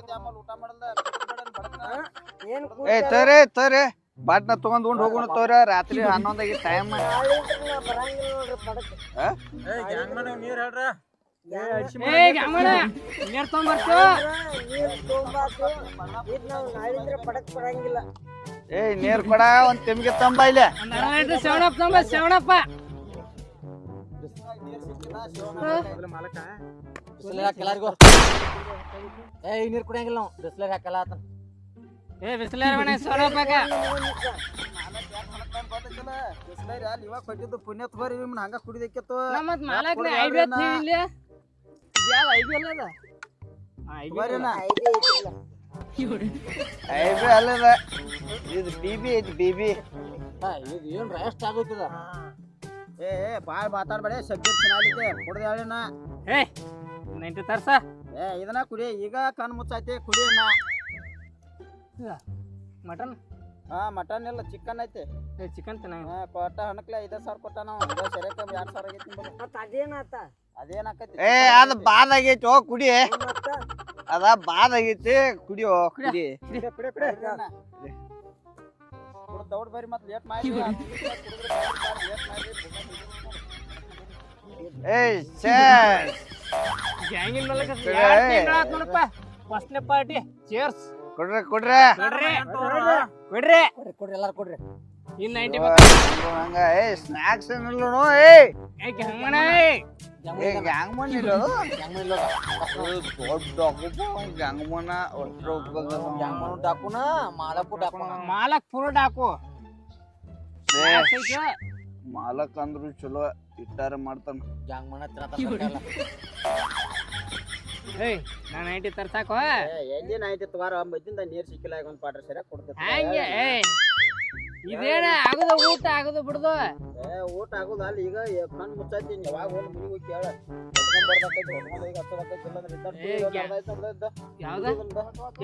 ಏನ್ ಏ ತೋರಿ ಬಾಟ್ನ ತಗೊಂಡ್ ಉಂಡ್ ಹೋಗೋಣ ತೋರ ರಾತ್ರಿ 11 ಟೈಮ್ ಬರಂಗಿಲ್ಲ ನೋಡ್ರಿ ಪಡಕ್ ನೀರ್ ಹೇಳ್ರ ಏ ಗ್ಯಾಂಗಣ ನೀರ್ ತೊಗೊಂಬರ್ತು ನೀರ್ ತೊಗೊಂಬಾತು ಇದ್ ನಾವ್ ನಾಳಿಂದ್ರ ಪಡಕ್ ಬರಂಗಿಲ್ಲ ಏ ನೀರ್ ಕೊಡ ಒಂದ್ ತೆಮ್ಗೆ ತಂಬ ಇಲ್ಲಿ ಒಂದ್ 2 ಸೆವಣಪ್ಪ ತೊಗೊಂಬ ಸೆವಣಪ್ಪ ನೀರ್ ಕುಡಿಯಂಗಿಲ್ಲ ನಾವು ಬಿಸ್ಲಾಗ ಹಾಕಲ್ಲ ಆತನ ಏ ಬಿಸ್ಲಾರ ಮನೆ ಸೆವಣಪ್ಪಗ ಹಂಗ ಕುಡಿದಕ್ಕಿತ್ತು ನಮ್ಮತ್ ಮಾಲಕ್ನೆ ಐಬಿ ಅತ್ ಇಲ್ಲಿ ಯಾವ ಐಬಿ ಅಲ್ಲ ಅದ ಐಬಿ ಐಬಿ ಅಲ್ಲದ ಇದು ಬಿಬಿ ಐತಿ ಬಿಬಿ ಏನ್ ರೆಸ್ಟ್ ಆಗುತ್ತದ ಏ ಬಾಳ್ ಮಾತಾಡ್ಬೇಡ ಸಬ್ಜೆಕ್ಟ್ ಚೆನ್ನಾಗೈತೆ ಕುಡ್ದ ಹೇಳಿನ ಏ 90 ತರ್ಸ ಏ ಇದನ್ನ ಕುಡಿ ಈಗ ಕಣ್ ಮುಚ್ಚೈತಿ ಕುಡಿ ಮಟನ್ ಹಾ ಮಟನ್ ಇಲ್ಲ ಚಿಕನ್ ಐತಿ ಏ ಚಿಕನ್ ತಿನ್ನ ಕೊಟ್ಟ ಹಣಕ್ಲೆ 5,000 ಕೊಟ್ಟ ನಾವು ಸರಿ 2,000 ಆಗೈತಿ ಮತ್ತ ಅದೇನಾತ ಅದೇನಾಕೈತಿ ಏ ಅದ ಬಾದ್ ಆಗೈತಿ ಓ ಕುಡಿ ಮತ್ತ ಅದ ಬಾದ್ ಆಗೈತಿ ಕುಡಿಯೋ ಕುಡಿ ದೌಡ್ ಬರಿ ಮತ್ ಲೇಟ್ ಮಾಡಿ ಏಯ್ ಸರ್ ಗ್ಯಾಂಗಿನ ಮೂಲಕ 2 ತಿಂಗಳಾತ್ ನೋಡಪ್ಪ ಫಸ್ಟ್ನೇ ಪಾರ್ಟಿ ಚೇರ್ಸ್ ಕೊಡ್ರಿ ಕೊಡ್ರಿ ಎಲ್ಲಾರು ಕೊಡ್ರಿ ಇನ್ 90 ಹಂಗ ಏ ಸ್ನಾಕ್ಸ್ ಏನಿಲ್ಲ ನೋ ಏ ಗ್ಯಾಂಗಣ ಗ್ಯಾಂಗ್ ಮನ್ ಇಲ್ಲ ದೊಡ್ಡ ಗ್ಯಾಂಗ್ ಮನ ಡಾಕುನ ಮಾಲಕ್ಕು ಡಾಕುನ ಮಾಲಕ್ ಫುಲ್ ಡಾಕು ಮಾಲಕ್ ಅಂದ್ರು ಚಲೋ ಇಟ್ಟಾರ ಮಾಡ್ತಾನ ಗ್ಯಾಂಗ್ ಮನ ಏಯ್ ನಾ 90 ತರ್ಸಾಕೋ ಎಲ್ಲಿ ನೈಟ್ ತಗೋರ ಮದ್ದಿಂದ ನೀರ್ ಸಿಕ್ಕಿಲ್ಲ ಈಗ ಒಂದ್ ಪಾಟ್ರ ಸರಿಯಾಗಿ ಕೊಡ್ತೇನೆ ಹಂಗೆ ಏಯ್ ಇದೇನ ಆಗುದ ಊಟ ಆಗುದ ಬಿಡುದು ಏ ಊಟ ಆಗುದ ಅಲ್ಲಿ ಈಗ ಕಣ್ ಮುಚ್ಚೈತಿ ಯಾವಾಗ ಹೋಗಿ ಮನಿಗೆ ಹೋಗಿ ಕೇಳ ಯಾವ್ದ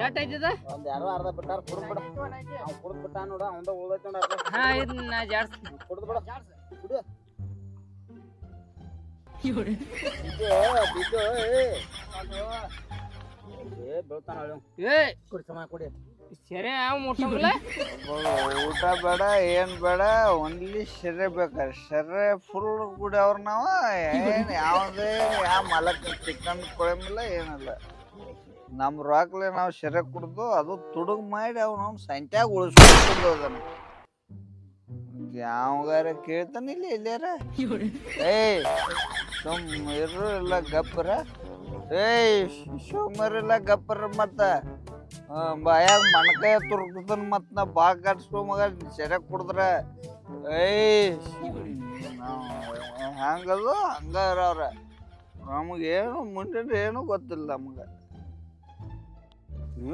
ಎಷ್ಟ್ ಐತಿದ ಒಂದ್ ಯಾರೋ ಅರ್ಧ ಬಿಟ್ಟಾರ ಕುಡ್ದ್ ಬಿಡ ಅವ್ನು ಕುಡ್ದ್ ಬಿಟ್ಟ ನೋಡ ಅವಂದ ಉಳ್ದೈತಿ ನೋಡ ಹಾ ಇದ್ ನಾ ಜಾಡ್ಸ್ತೀನಿ ಕುಡ್ದ್ ಬಿಡ ಕುಡಿ ಏ ಬೀಳ್ತಾನ ಏ ಕುಡಿ ಸಮ ಕುಡಿ ಸರಿ ಯಾವ ಮುಟ್ಟಂಗಿಲ್ಲ ಊಟ ಬೇಡ ಏನ್ ಬೇಡ ಒನ್ಲಿ ಶೆರೆ ಬೇಕಾರ ಶೆರೆ ಫುಲ್ ಕುಡಿಯವ್ರ ನಾವ ಏನ್ ಯಾವ್ದೇ ಯಾವ ಮಲಕ್ ಚಿಕನ್ ಕೊಳಂಗಿಲ್ಲ ಏನಿಲ್ಲ ನಮ್ ರಾಕ್ಲೆ ನಾವು ಶೆರೆ ಕುಡ್ದು ಅದು ತುಡುಗ್ ಮಾಡಿ ಅವ್ನು ಸಂತ್ಯಾಗ ಉಳಿಸ್ಕೊಂಡು ಅದನ್ನ ಯಾವಾಗಾರ ಕೇಳ್ತಾನಿಲ್ಲ ಇಲ್ಲಾರ ಏಯ್ ಸುಮ್ ಇರು ಇಲ್ಲ ಗಪ್ಪರ ಏಯ್ ಸುಮ್ಮರಿಲ್ಲ ಗಪ್ಪರ ಮತ್ತ ಬಾಯಾಗ ಮಣಕಾಯ ತುರ್ಕದನ್ ಮತ್ ನಾ ಬಾ ಕಟ್ಸ್ಕೊ ಮಗ ಸರಿಯಾಗಿ ಕುಡಿದ್ರ ಏಯ್ ಹಂಗದು ಹಂಗ ಇರವ್ರ ನಮಗೇನು ಮುಂದೆ ಏನು ಗೊತ್ತಿಲ್ಲ ನಮ್ಗ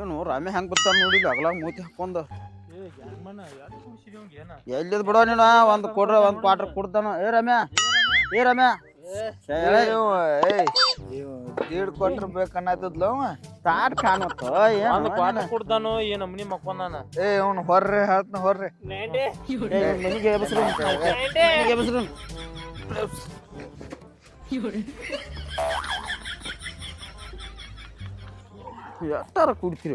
ಏನು ರಾಮೆ ಹೆಂಗ್ ಬರ್ತಾನ ನೋಡಿಲ್ಲ ಅಗಲಾಗ ಮೂತಿ ಹಾಕೊಂಡ ಎಲ್ಲಿದ್ ಬಿಡೋ ನೀನು ಒಂದ್ ಕೊಡ್ರ ಒಂದ್ ಕ್ವಾರ್ಟರ್ ಕುಡ್ದಾನು ಏ ರಮ್ಯಾ ದೀಡ್ ಕೊಟ್ರ ಬೇಕನ್ನತ್ತಿದ್ಲ ಅವ ತಾಟ್ ಕಾಣತ್ತ ಒಂದ್ ಕ್ವಾರ್ಟರ್ ಕುಡ್ದಾನು ಈ ನಮ್ನಿ ಮಕ್ಕೊಂದಾನ. ಅವ್ನು ಹೊರ್ರಿ ಹೇಳ್ತನ ಹೊರ್ರಿ ಮನಿಗೆ ಎಬ್ಸ್ರು ಮನಿಗೆ ಎಬ್ಸ್ರು ಎಷ್ಟಾರ ಕುಡ್ತೀರಿ